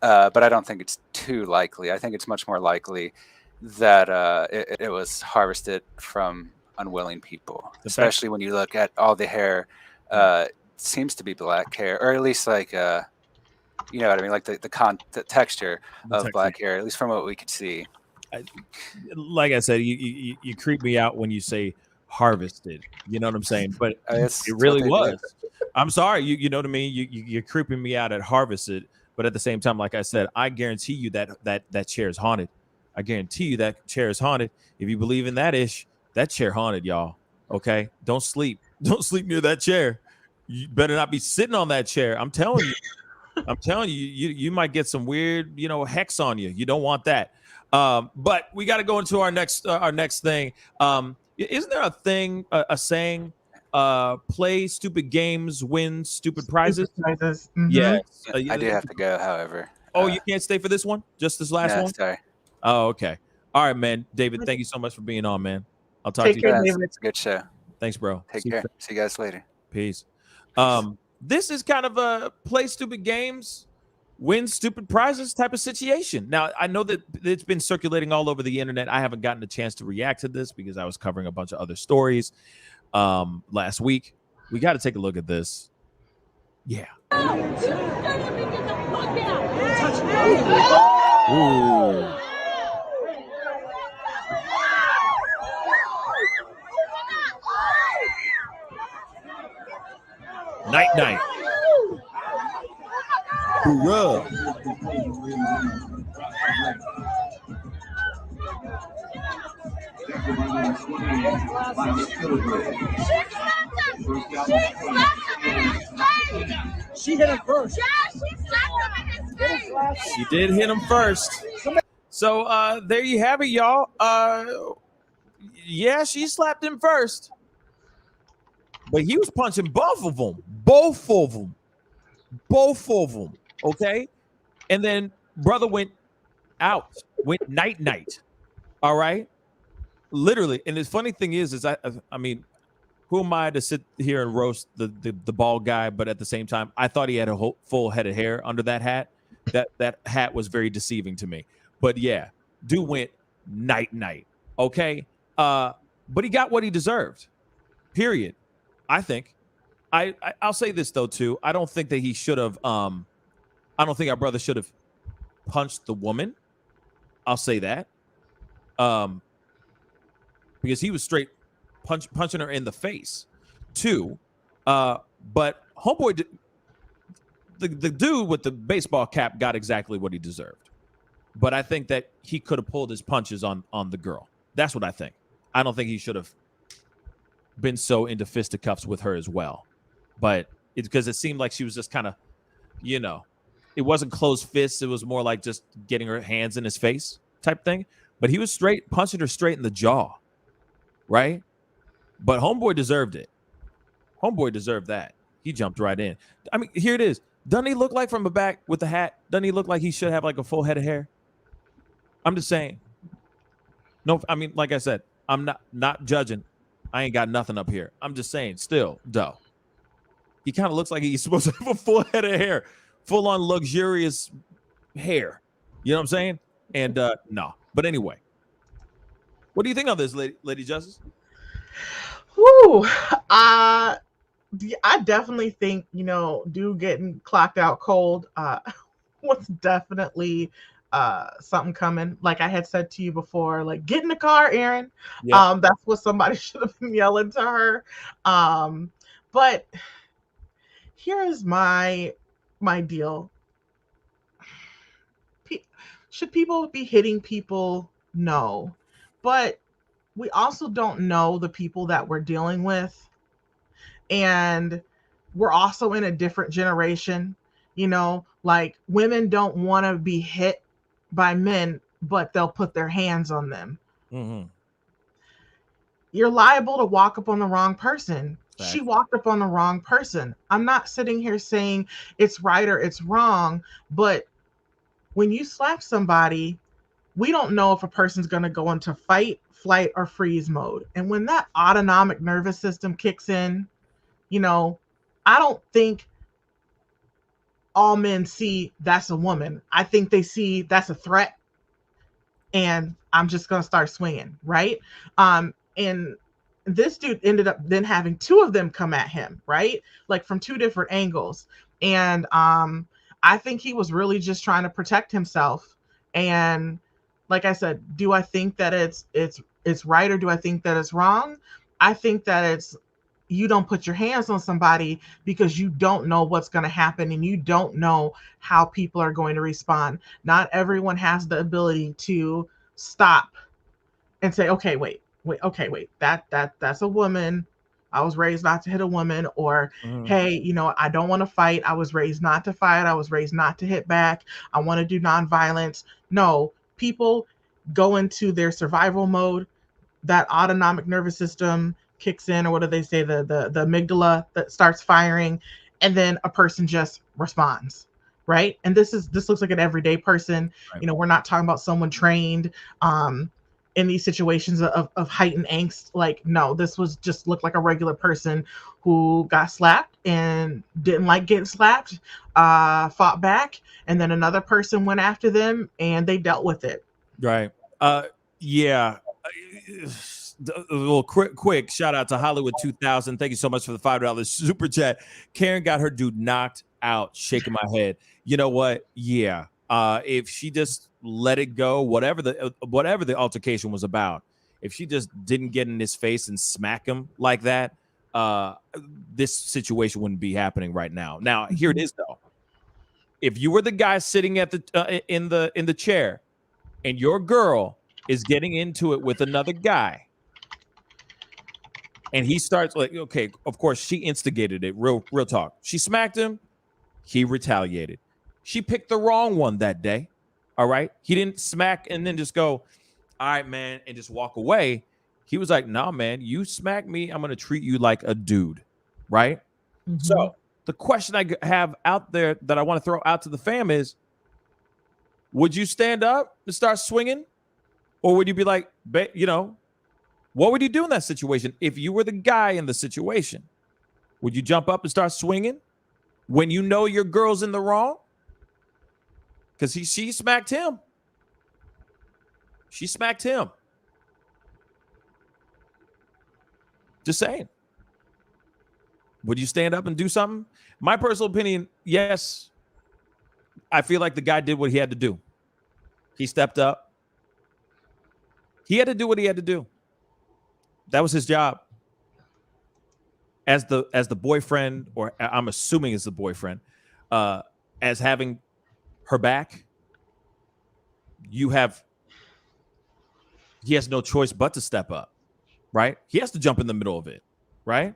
but I don't think it's too likely. I think it's much more likely that it was harvested from unwilling people, especially when you look at all the hair. Seems to be black hair, or at least like you know what I mean, like the texture of black hair, at least from what we could see. Like I said, you creep me out when you say harvested. You know what I'm saying? But it really was. I'm sorry. You know what I mean? You're creeping me out at harvested, but at the same time, like I said, I guarantee you that chair is haunted. I guarantee you that chair is haunted. If you believe in that chair haunted, y'all. Okay? Don't sleep. Don't sleep near that chair. You better not be sitting on that chair. I'm telling you. You might get some weird, hex on you. You don't want that. But we got to go into our next thing. Isn't there a saying, play stupid games, win stupid prizes? Mm-hmm. Yes. I do have to go, however. Oh, you can't stay for this one? Just this last one? Sorry. Oh, okay. All right, man. David, thank you so much for being on, man. I'll talk to you guys. guys. It's a good show. Thanks, bro. Take care. See you guys later. Peace. This is kind of a play stupid games, win stupid prizes type of situation. Now, I know that it's been circulating all over the internet. I haven't gotten a chance to react to this because I was covering a bunch of other stories last week. We got to take a look at this. Yeah. Ooh. Night. Hoorah. She hit him first. She did hit him first. So there you have it, y'all. Yeah, she slapped him first. But he was punching both of them. Both of them. Okay? And then brother went out. Went night. All right? Literally. And the funny thing is I mean, who am I to sit here and roast the bald guy? But at the same time, I thought he had a full head of hair under that hat. That hat was very deceiving to me. But yeah, dude went night. Okay? But he got what he deserved. Period. I think. I'll say this though too. I don't think that he should have. I don't think our brother should have punched the woman. I'll say that. Because he was straight punching her in the face. Too. But homeboy, the dude with the baseball cap got exactly what he deserved. But I think that he could have pulled his punches on the girl. That's what I think. I don't think he should have been so into fisticuffs with her as well. But it's because it seemed like she was just kind of, it wasn't closed fists. It was more like just getting her hands in his face type thing. But he was straight punching her straight in the jaw. Right? But homeboy deserved it. Homeboy deserved that. He jumped right in. I mean, here it is. Doesn't he look like from the back with the hat? Doesn't he look like he should have like a full head of hair? I'm just saying. No, I mean, like I said, I'm not judging. I ain't got nothing up here. I'm just saying, still, though. He kind of looks like he's supposed to have a full head of hair. Full on luxurious hair. You know what I'm saying? And no. But anyway. What do you think of this, Lady Justice? Whew. I definitely think, dude getting clocked out cold was definitely something coming. Like I had said to you before, like, get in the car, Aaron. Yeah. That's what somebody should have been yelling to her. But here is my deal. Should people be hitting people? No. But we also don't know the people that we're dealing with. And we're also in a different generation. Like women don't want to be hit by men, but they'll put their hands on them. Mm-hmm. You're liable to walk up on the wrong person. Fact. She walked up on the wrong person. I'm not sitting here saying it's right or it's wrong, but when you slap somebody, we don't know if a person's going to go into fight, flight, or freeze mode. And when that autonomic nervous system kicks in, I don't think all men see that's a woman. I think they see that's a threat and I'm just going to start swinging, right? And this dude ended up then having two of them come at him, right? Like from two different angles. And I think he was really just trying to protect himself. And like I said, do I think that it's right or do I think that it's wrong? I think that you don't put your hands on somebody because you don't know what's going to happen and you don't know how people are going to respond. Not everyone has the ability to stop and say, okay, wait, that's a woman. I was raised not to hit a woman, or hey, I don't want to fight. I was raised not to fight. I was raised not to hit back. I want to do nonviolence. No, people go into their survival mode. That autonomic nervous system kicks in, or what do they say? The amygdala that starts firing, and then a person just responds, right? And this looks like an everyday person. Right. We're not talking about someone trained in these situations of heightened angst. Like, no, this was just looked like a regular person who got slapped and didn't like getting slapped, fought back, and then another person went after them and they dealt with it. Right. Yeah. A little quick shout out to Hollywood 2000. Thank you so much for the $5 super chat. Karen got her dude knocked out, shaking my head. You know what? Yeah. If she just let it go, whatever the altercation was about, if she just didn't get in his face and smack him like that, this situation wouldn't be happening right now. Now, here it is though. If you were the guy sitting at the in the chair, and your girl is getting into it with another guy, And he starts like, okay, of course, she instigated it. Real talk. She smacked him. He retaliated. She picked the wrong one that day. All right. He didn't smack and then just go, all right, man, and just walk away. He was like, nah, man, you smack me, I'm going to treat you like a dude. Right. So the question I have out there that I want to throw out to the fam is, would you stand up and start swinging? Or would you be like, you know, what would you do in that situation? If you were the guy in the situation, would you jump up and start swinging when you know your girl's in the wrong? Because she smacked him. She smacked him. Just saying. Would you stand up and do something? My personal opinion, yes. I feel like the guy did what he had to do. He stepped up. He had to do what he had to do. That was his job. As the boyfriend, or I'm assuming it's the boyfriend, as having her back, he has no choice but to step up, right? He has to jump in the middle of it, right?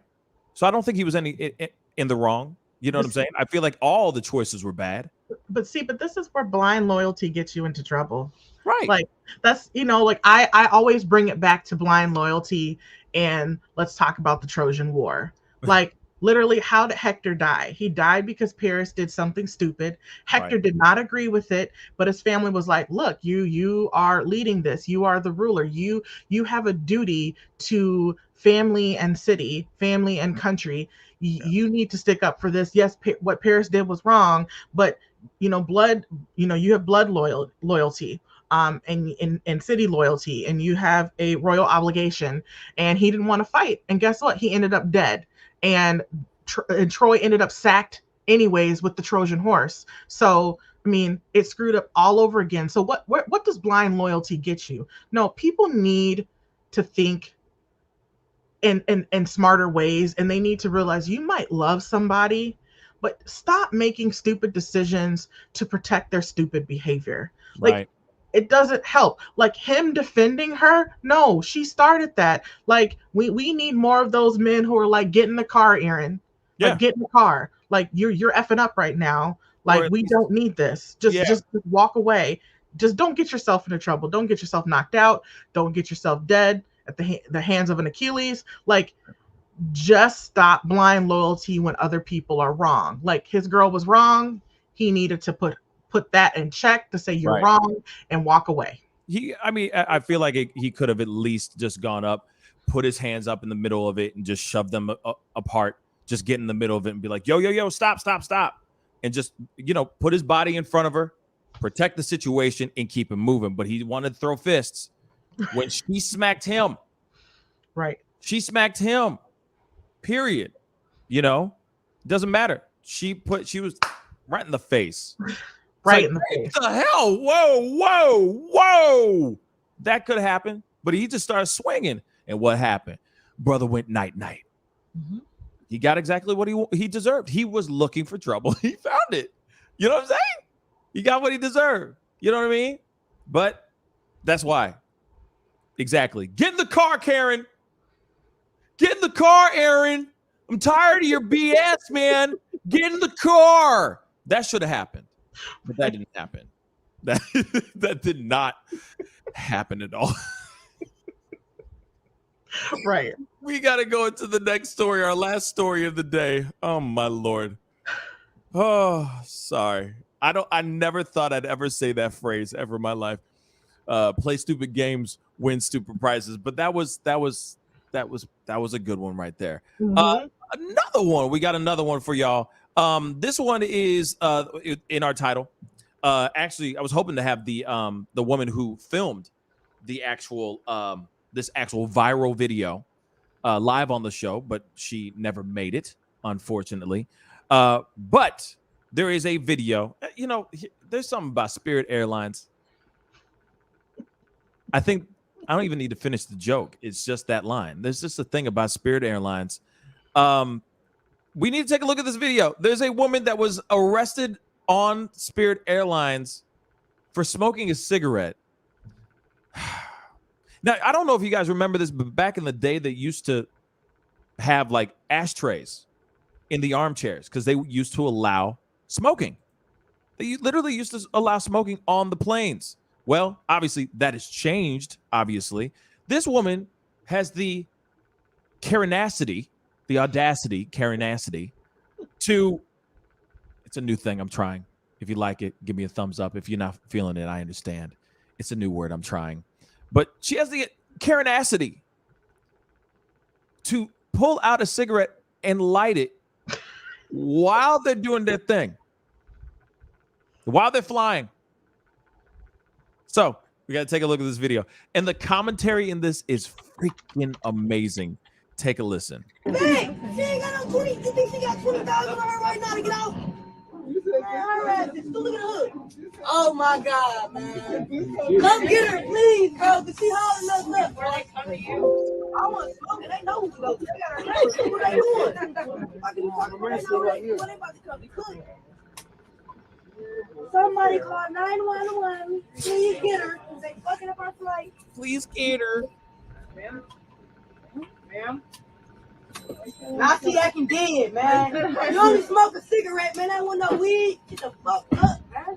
So I don't think he was in the wrong. You know what I'm saying? I feel like all the choices were bad. But this is where blind loyalty gets you into trouble. Right. Like that's, like I always bring it back to blind loyalty, and let's talk about the Trojan War. Like literally, how did Hector die? He died because Paris did something stupid. Hector did not agree with it, but his family was like, look, you are leading this. You are the ruler. You have a duty to family and city, family and country. You need to stick up for this. Yes, what Paris did was wrong, but blood, you have blood loyalty. And city loyalty, and you have a royal obligation. And he didn't want to fight, and guess what? He ended up dead, and Troy ended up sacked anyways with the Trojan horse. So I mean, it screwed up all over again. So what does blind loyalty get you? No, people need to think in smarter ways, and they need to realize you might love somebody, but stop making stupid decisions to protect their stupid behavior. Like, it doesn't help. Like him defending her, no, she started that. Like we need more of those men who are like, get in the car, Aaron. Like, get in the car. Like you're effing up right now. Like we don't need this. Just walk away. Just don't get yourself into trouble. Don't get yourself knocked out. Don't get yourself dead at the hands of an Achilles. Like, just stop blind loyalty when other people are wrong. Like his girl was wrong. He needed to put that in check to say you're wrong and walk away. I feel like he could have at least just gone up, put his hands up in the middle of it, and just shoved them apart. Just get in the middle of it and be like, yo, stop. And just, put his body in front of her, protect the situation, and keep him moving. But he wanted to throw fists when she smacked him. Right. She smacked him. Period. Doesn't matter. She was right in the face. Right in the face. What the hell? Whoa. That could happen. But he just started swinging. And what happened? Brother went night. Mm-hmm. He got exactly what he deserved. He was looking for trouble. He found it. You know what I'm saying? He got what he deserved. You know what I mean? But that's why. Exactly. Get in the car, Karen. Get in the car, Aaron. I'm tired of your BS, man. Get in the car. That should have happened. But that didn't happen. That did not happen at all. Right. We got to go into the next story, our last story of the day. Oh, my Lord. Oh, sorry. I never thought I'd ever say that phrase ever in my life. Play stupid games, win stupid prizes. But that was a good one right there. Mm-hmm. Another one. We got another one for y'all. This one is in our title. Actually, I was hoping to have the woman who filmed the actual this actual viral video live on the show, but she never made it, unfortunately. But there is a video. There's something about Spirit Airlines. I think I don't even need to finish the joke. It's just that line. There's just a thing about Spirit Airlines. We need to take a look at this video. There's a woman that was arrested on Spirit Airlines for smoking a cigarette. Now, I don't know if you guys remember this, but back in the day, they used to have like ashtrays in the armchairs because they used to allow smoking. They literally used to allow smoking on the planes. Well, obviously that has changed. Obviously, this woman has the Karenacity, the audacity, Karenacity, to. It's a new thing I'm trying. If you like it, give me a thumbs up. If you're not feeling it, I understand. It's a new word I'm trying. But she has the Karenacity to pull out a cigarette and light it while they're doing their thing, while they're flying. So we got to take a look at this video. And the commentary in this is freaking amazing. Take a listen. Hey, she ain't got no 20. You think she got 20,000 on her right now to get out? Look at the hood. Oh my God, man. Come get her, please, bro. Cause she holding us up, bro. They come to you. I want to smoke it. They know who's going. They got her name. What they doing? Fucking talking about they know what they about to come to cook. Somebody call 911. Please get her. Cause they fucking up our flight. Please get her. Ma'am? Now she acting dead, man. You only smoke a cigarette, man. I want no weed. Get the fuck up, man.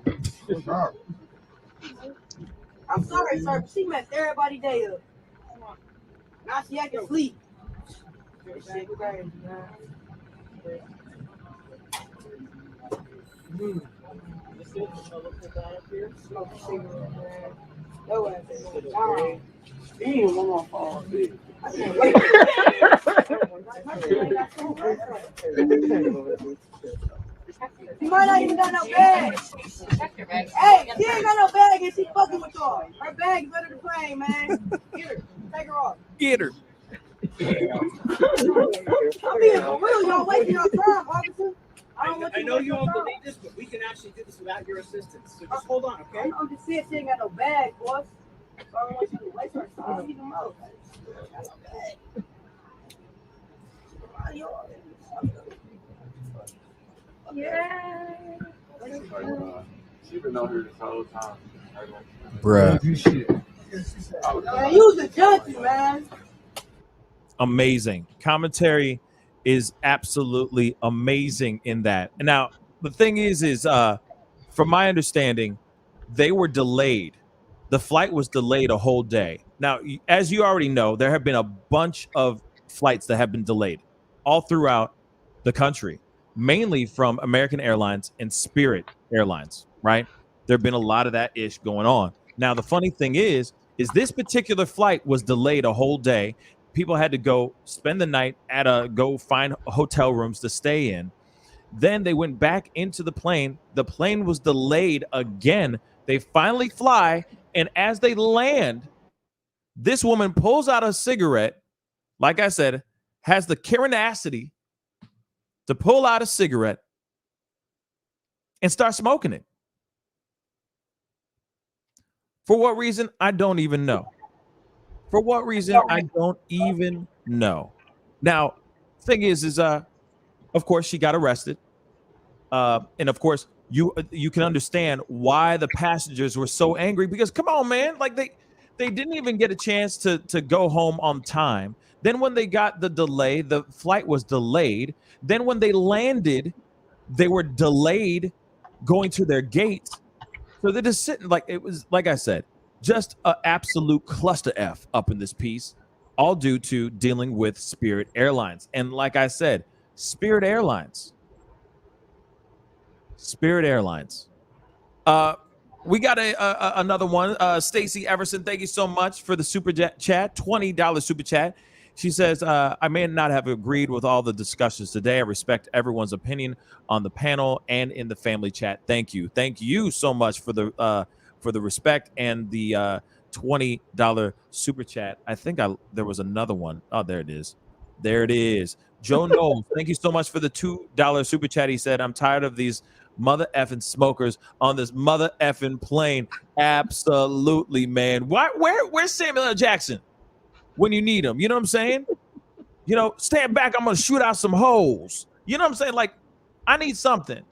I'm sorry, sir, but she messed everybody day up. Now she acting asleep. Shit crazy, man. Smoke a cigarette, man. No way. Damn, one more fall, dude. I can't wait. She might not even got no bag. Hey, she ain't got no bag and she fucking with y'all. Her bag's better than plane, man. Get her. Take her off. Get her. I'm being for real. Y'all wasting your time, officer. I know you don't believe this, but we can actually do this without your assistance. So just hold on, okay? I'm just saying she ain't got no bag, boss. So I don't want you to waste her time. Even more. Yeah. She's been out here this whole time. Bruh. Man, you was a junkie, man. Amazing. Commentary is absolutely amazing in that. And now the thing is from my understanding, they were delayed. The flight was delayed a whole day. Now, as you already know, there have been a bunch of flights that have been delayed all throughout the country, mainly from American Airlines and Spirit Airlines, right? There have been a lot of that ish going on. Now, the funny thing is this particular flight was delayed a whole day. People had to go spend the night go find hotel rooms to stay in. Then they went back into the plane. The plane was delayed again. They finally fly. And as they land, this woman pulls out a cigarette, like I said, has the Karenacity to pull out a cigarette and start smoking it. For what reason? I don't even know. For what reason? I don't even know. Now, thing is of course, she got arrested. And of course, you can understand why the passengers were so angry because come on, man, like they didn't even get a chance to go home on time. Then when they got the delay, the flight was delayed. Then when they landed, they were delayed going to their gate. So they're just sitting like it was, like I said, just an absolute cluster F up in this piece, all due to dealing with Spirit Airlines. And like I said, Spirit Airlines. We got another one. Stacy Everson, thank you so much for the super chat, $20 super chat. She says, I may not have agreed with all the discussions today. I respect everyone's opinion on the panel and in the family chat. Thank you. Thank you so much for the respect and the $20 super chat. I think there was another one. Oh, there it is. There it is. Joe Knowles, thank you so much for the $2 super chat. He said, I'm tired of these mother effing smokers on this mother effing plane. Absolutely, man. Where's Samuel L. Jackson when you need him? You know what I'm saying? Stand back. I'm going to shoot out some holes. You know what I'm saying? Like, I need something.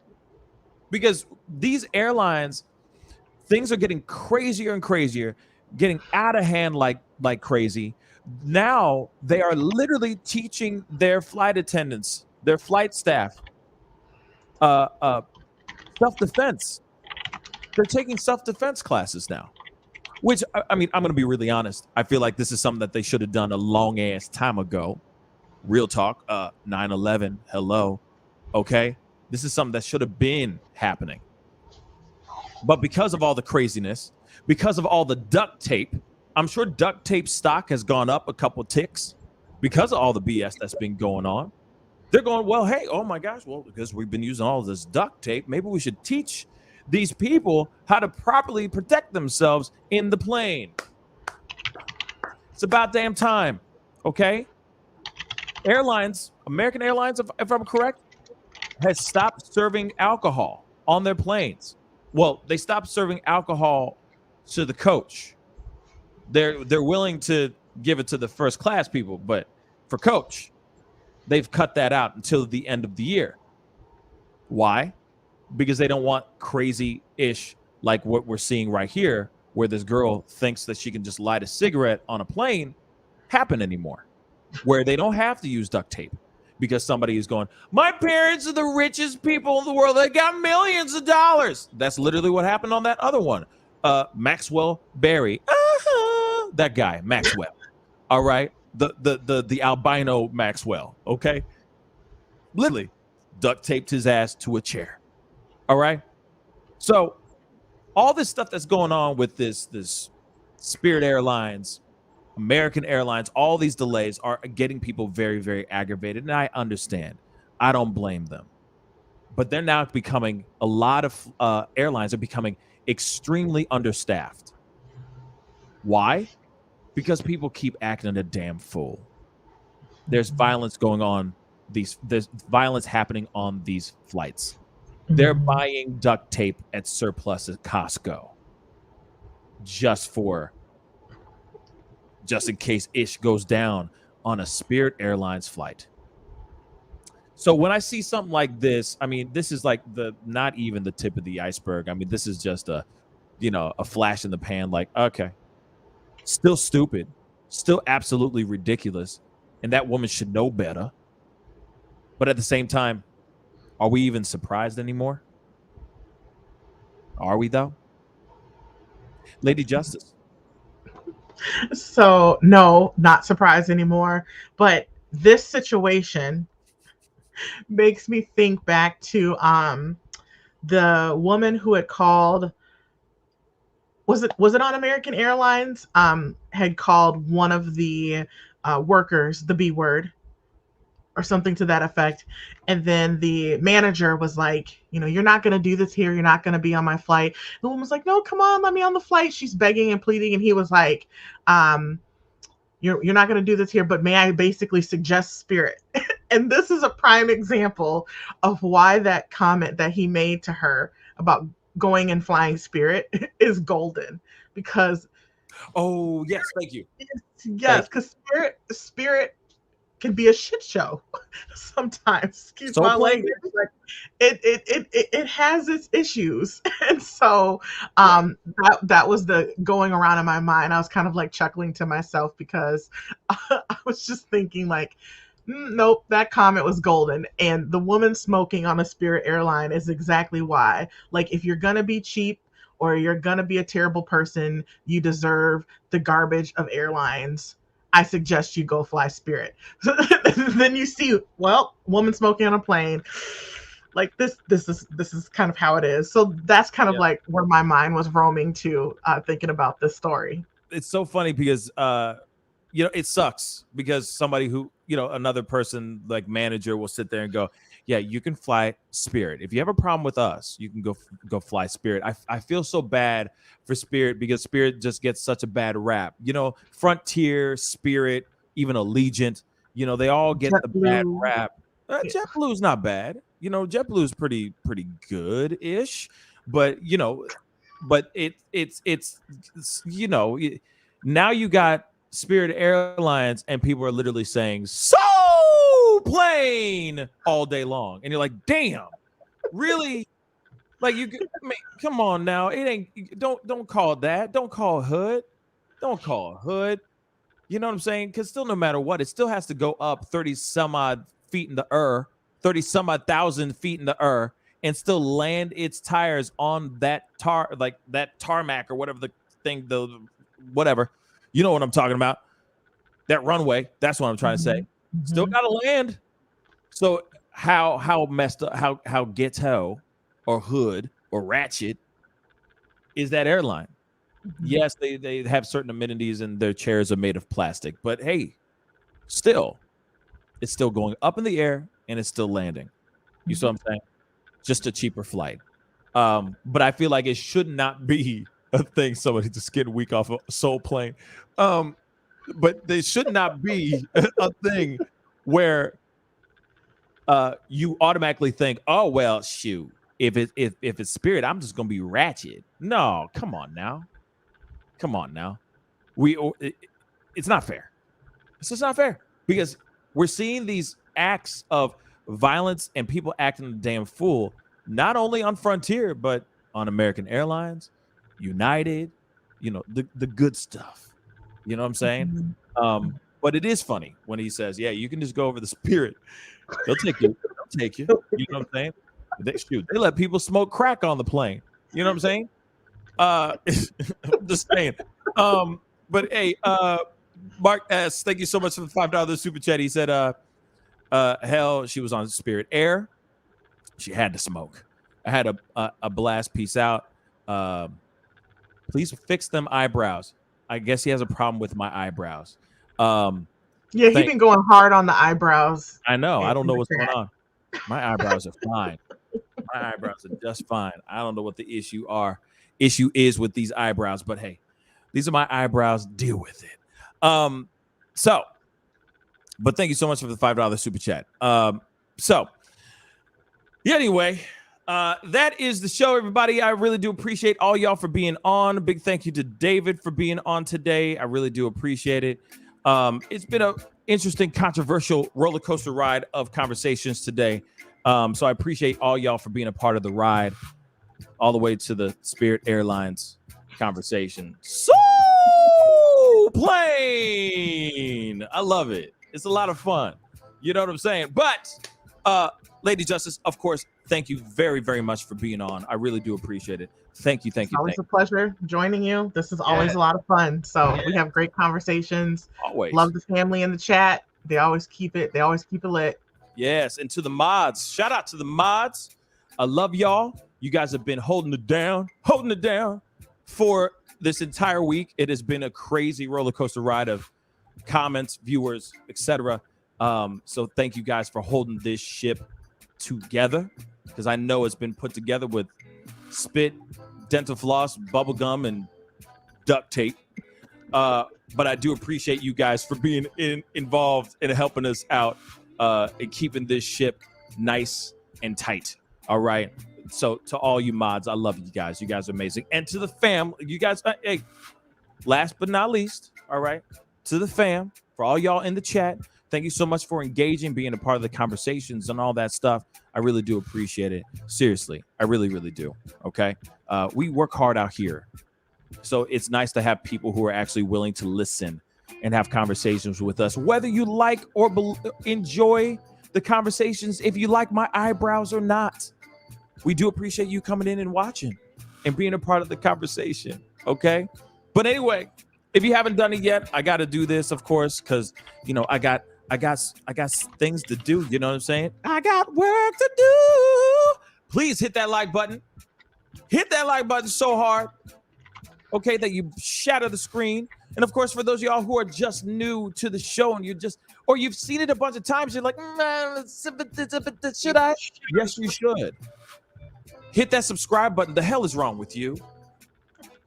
Because these airlines, things are getting crazier and crazier, getting out of hand like crazy. Now they are literally teaching their flight attendants, their flight staff, self-defense. They're taking self-defense classes now. Which, I mean, I'm going to be really honest. I feel like this is something that they should have done a long ass time ago. Real talk. 9/11. Hello. Okay. This is something that should have been happening. But because of all the craziness, because of all the duct tape, I'm sure duct tape stock has gone up a couple ticks because of all the BS that's been going on. They're going, well, hey, oh my gosh, well, because we've been using all this duct tape, maybe we should teach these people how to properly protect themselves in the plane. It's about damn time, okay? Airlines, American Airlines, if I'm correct, has stopped serving alcohol on their planes. Well, they stopped serving alcohol to the coach. They're willing to give it to the first class people, but for coach, they've cut that out until the end of the year. Why? Because they don't want crazy-ish like what we're seeing right here, where this girl thinks that she can just light a cigarette on a plane, happen anymore, where they don't have to use duct tape because somebody is going, my parents are the richest people in the world. They got millions of dollars. That's literally what happened on that other one. Maxwell Berry. That guy, Maxwell. All right. The albino Maxwell. Okay. Literally duct taped his ass to a chair. All right. So all this stuff that's going on with this Spirit Airlines, American Airlines, all these delays are getting people very, very aggravated. And I understand. I don't blame them. But they're now becoming, a lot of airlines are becoming extremely understaffed. Why? Because people keep acting a damn fool. There's violence going on. There's violence happening on these flights. They're buying duct tape at surplus at Costco just in case ish goes down on a Spirit Airlines flight. So when I see something like this, I mean, this is like not even the tip of the iceberg. I mean, this is just a flash in the pan. Like, okay, still stupid, still absolutely ridiculous, and that woman should know better. But at the same time, are we even surprised anymore? Are we though? Lady Justice. So no, not surprised anymore. But this situation makes me think back to the woman who had called. Was it on American Airlines? Had called one of the workers the B word or something to that effect. And then the manager was like, you're not going to do this here. You're not going to be on my flight. The woman was like, no, come on, let me on the flight. She's begging and pleading. And he was like, you're not going to do this here, but may I basically suggest Spirit? And this is a prime example of why that comment that he made to her about going and flying Spirit is golden. Because oh yes, thank you. Yes, because Spirit can be a shit show sometimes. Excuse my language. Like, it has its issues, and so that was the going around in my mind. I was kind of like chuckling to myself because I was just thinking like, nope, that comment was golden. And the woman smoking on a Spirit airline is exactly why. Like, if you're gonna be cheap or you're gonna be a terrible person, you deserve the garbage of airlines. I suggest you go fly Spirit. Then you see, well, woman smoking on a plane. Like this is kind of how it is. So that's kind of like where my mind was roaming to, thinking about this story. It's so funny because it sucks because somebody who, another person like manager will sit there and go, yeah, you can fly Spirit. If you have a problem with us, you can go fly Spirit. I feel so bad for Spirit because Spirit just gets such a bad rap. Frontier, Spirit, even Allegiant, they all get the bad rap. JetBlue's not bad. JetBlue's pretty good-ish, but it's now you got Spirit Airlines and people are literally saying so plain all day long, and you're like, damn, really? Like, come on now, it ain't. Don't call that. Don't call hood. You know what I'm saying? Because still, no matter what, it still has to go up 30 some odd feet in the 30 some odd thousand feet in the and still land its tires on that tarmac or whatever the thing, whatever. You know what I'm talking about? That runway. That's what I'm trying to say. Still got to land. So how messed up, how ghetto or hood or ratchet is that airline? Yes, they have certain amenities and their chairs are made of plastic, but hey, still, it's still going up in the air and it's still landing. You see what I'm saying? Just a cheaper flight. But I feel like it should not be a thing. Somebody just getting weak off a soul plane. But they should not be a thing where you automatically think, oh well, shoot, if it's Spirit, I'm just gonna be ratchet. No, come on now. It's not fair. It's just not fair because we're seeing these acts of violence and people acting a damn fool, not only on Frontier, but on American Airlines, United, the good stuff. You know what I'm saying? But it is funny when he says, yeah, you can just go over the Spirit. They'll take you. You know what I'm saying? They let people smoke crack on the plane. You know what I'm saying? I'm just saying. But hey, Mark S, thank you so much for the $5 super chat. He said, hell, she was on Spirit Air. She had to smoke. I had a blast. Peace out. Please fix them eyebrows. I guess he has a problem with my eyebrows. Yeah, he's been going hard on the eyebrows. I know. I don't know what's going on. My eyebrows are fine. My eyebrows are just fine. I don't know what the issue is with these eyebrows, but hey, these are my eyebrows. Deal with it. But thank you so much for the $5 super chat. Anyway, that is the show, everybody. I really do appreciate all y'all for being on. A big thank you to David for being on today. I really do appreciate it. It's been an interesting, controversial roller coaster ride of conversations today. So I appreciate all y'all for being a part of the ride all the way to the Spirit Airlines conversation. So plain. I love it. It's a lot of fun. You know what I'm saying? But Lady Justice, of course, thank you very, very much for being on. I really do appreciate it. Thank you. It's always a pleasure joining you. This is always a lot of fun. So we have great conversations. Always. Love the family in the chat. They always keep it lit. Yes. And to the mods, shout out to the mods. I love y'all. You guys have been holding it down for this entire week. It has been a crazy roller coaster ride of comments, viewers, etc. So thank you guys for holding this ship together, because I know it's been put together with spit, dental floss, bubble gum, and duct tape. But I do appreciate you guys for being involved and helping us out and keeping this ship nice and tight. All right. So to all you mods, I love you guys. You guys are amazing. And to the fam, you guys, hey, last but not least, all right, to the fam, for all y'all in the chat, thank you so much for engaging, being a part of the conversations and all that stuff. I really do appreciate it. Seriously, I really, really do. Okay. We work hard out here. So it's nice to have people who are actually willing to listen and have conversations with us, whether you like or enjoy the conversations, if you like my eyebrows or not. We do appreciate you coming in and watching and being a part of the conversation. Okay. But anyway, if you haven't done it yet, I got to do this, of course, because, I got things to do. You know what I'm saying? I got work to do. Please hit that like button. Hit that like button so hard, okay, that you shatter the screen. And of course, for those of y'all who are just new to the show and you've seen it a bunch of times, you're like, man, should I? Yes, you should. Hit that subscribe button. The hell is wrong with you?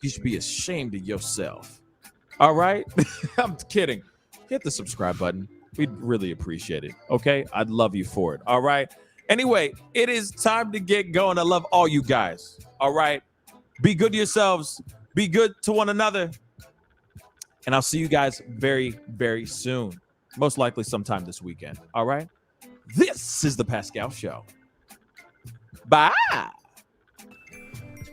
You should be ashamed of yourself. All right? I'm kidding. Hit the subscribe button. We'd really appreciate it. Okay? I'd love you for it. All right? Anyway, it is time to get going. I love all you guys. All right? Be good to yourselves. Be good to one another. And I'll see you guys very, very soon. Most likely sometime this weekend. All right? This is the Pascal Show. Bye.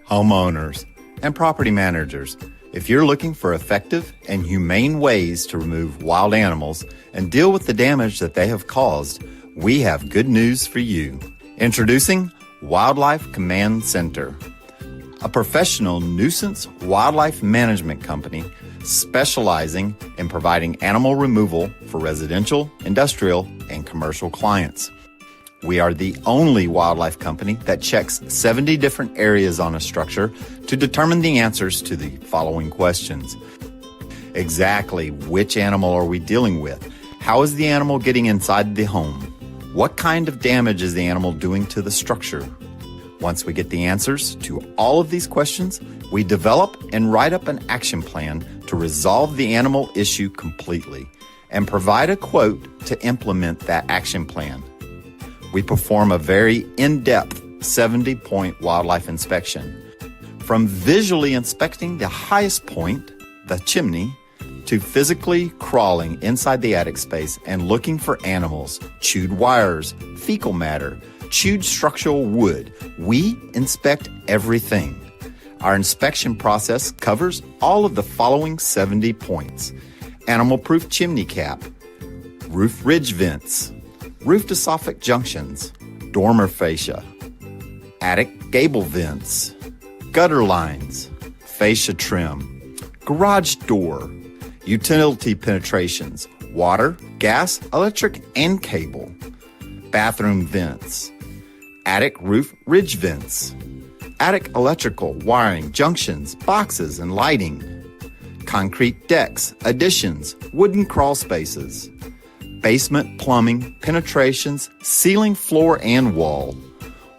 Homeowners and property managers, If you're looking for effective and humane ways to remove wild animals and deal with the damage that they have caused, we have good news for you. Introducing Wildlife Command Center, a professional nuisance wildlife management company specializing in providing animal removal for residential, industrial, and commercial clients. We are the only wildlife company that checks 70 different areas on a structure to determine the answers to the following questions. Exactly which animal are we dealing with? How is the animal getting inside the home? What kind of damage is the animal doing to the structure? Once we get the answers to all of these questions, we develop and write up an action plan to resolve the animal issue completely and provide a quote to implement that action plan. We perform a very in-depth 70-point wildlife inspection. From visually inspecting the highest point, the chimney, to physically crawling inside the attic space and looking for animals, chewed wires, fecal matter, chewed structural wood. We inspect everything. Our inspection process covers all of the following 70 points: animal-proof chimney cap, roof ridge vents, roof to soffit junctions, dormer fascia, attic gable vents, gutter lines, fascia trim, garage door, utility penetrations, water, gas, electric, and cable, bathroom vents, attic roof ridge vents, attic electrical, wiring, junctions, boxes, and lighting, concrete decks, additions, wooden crawl spaces, basement plumbing, penetrations, ceiling, floor, and wall.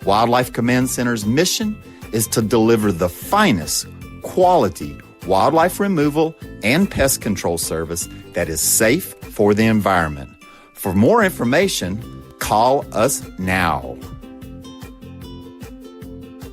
Wildlife Command Center's mission is to deliver the finest quality wildlife removal and pest control service that is safe for the environment. For more information, call us now.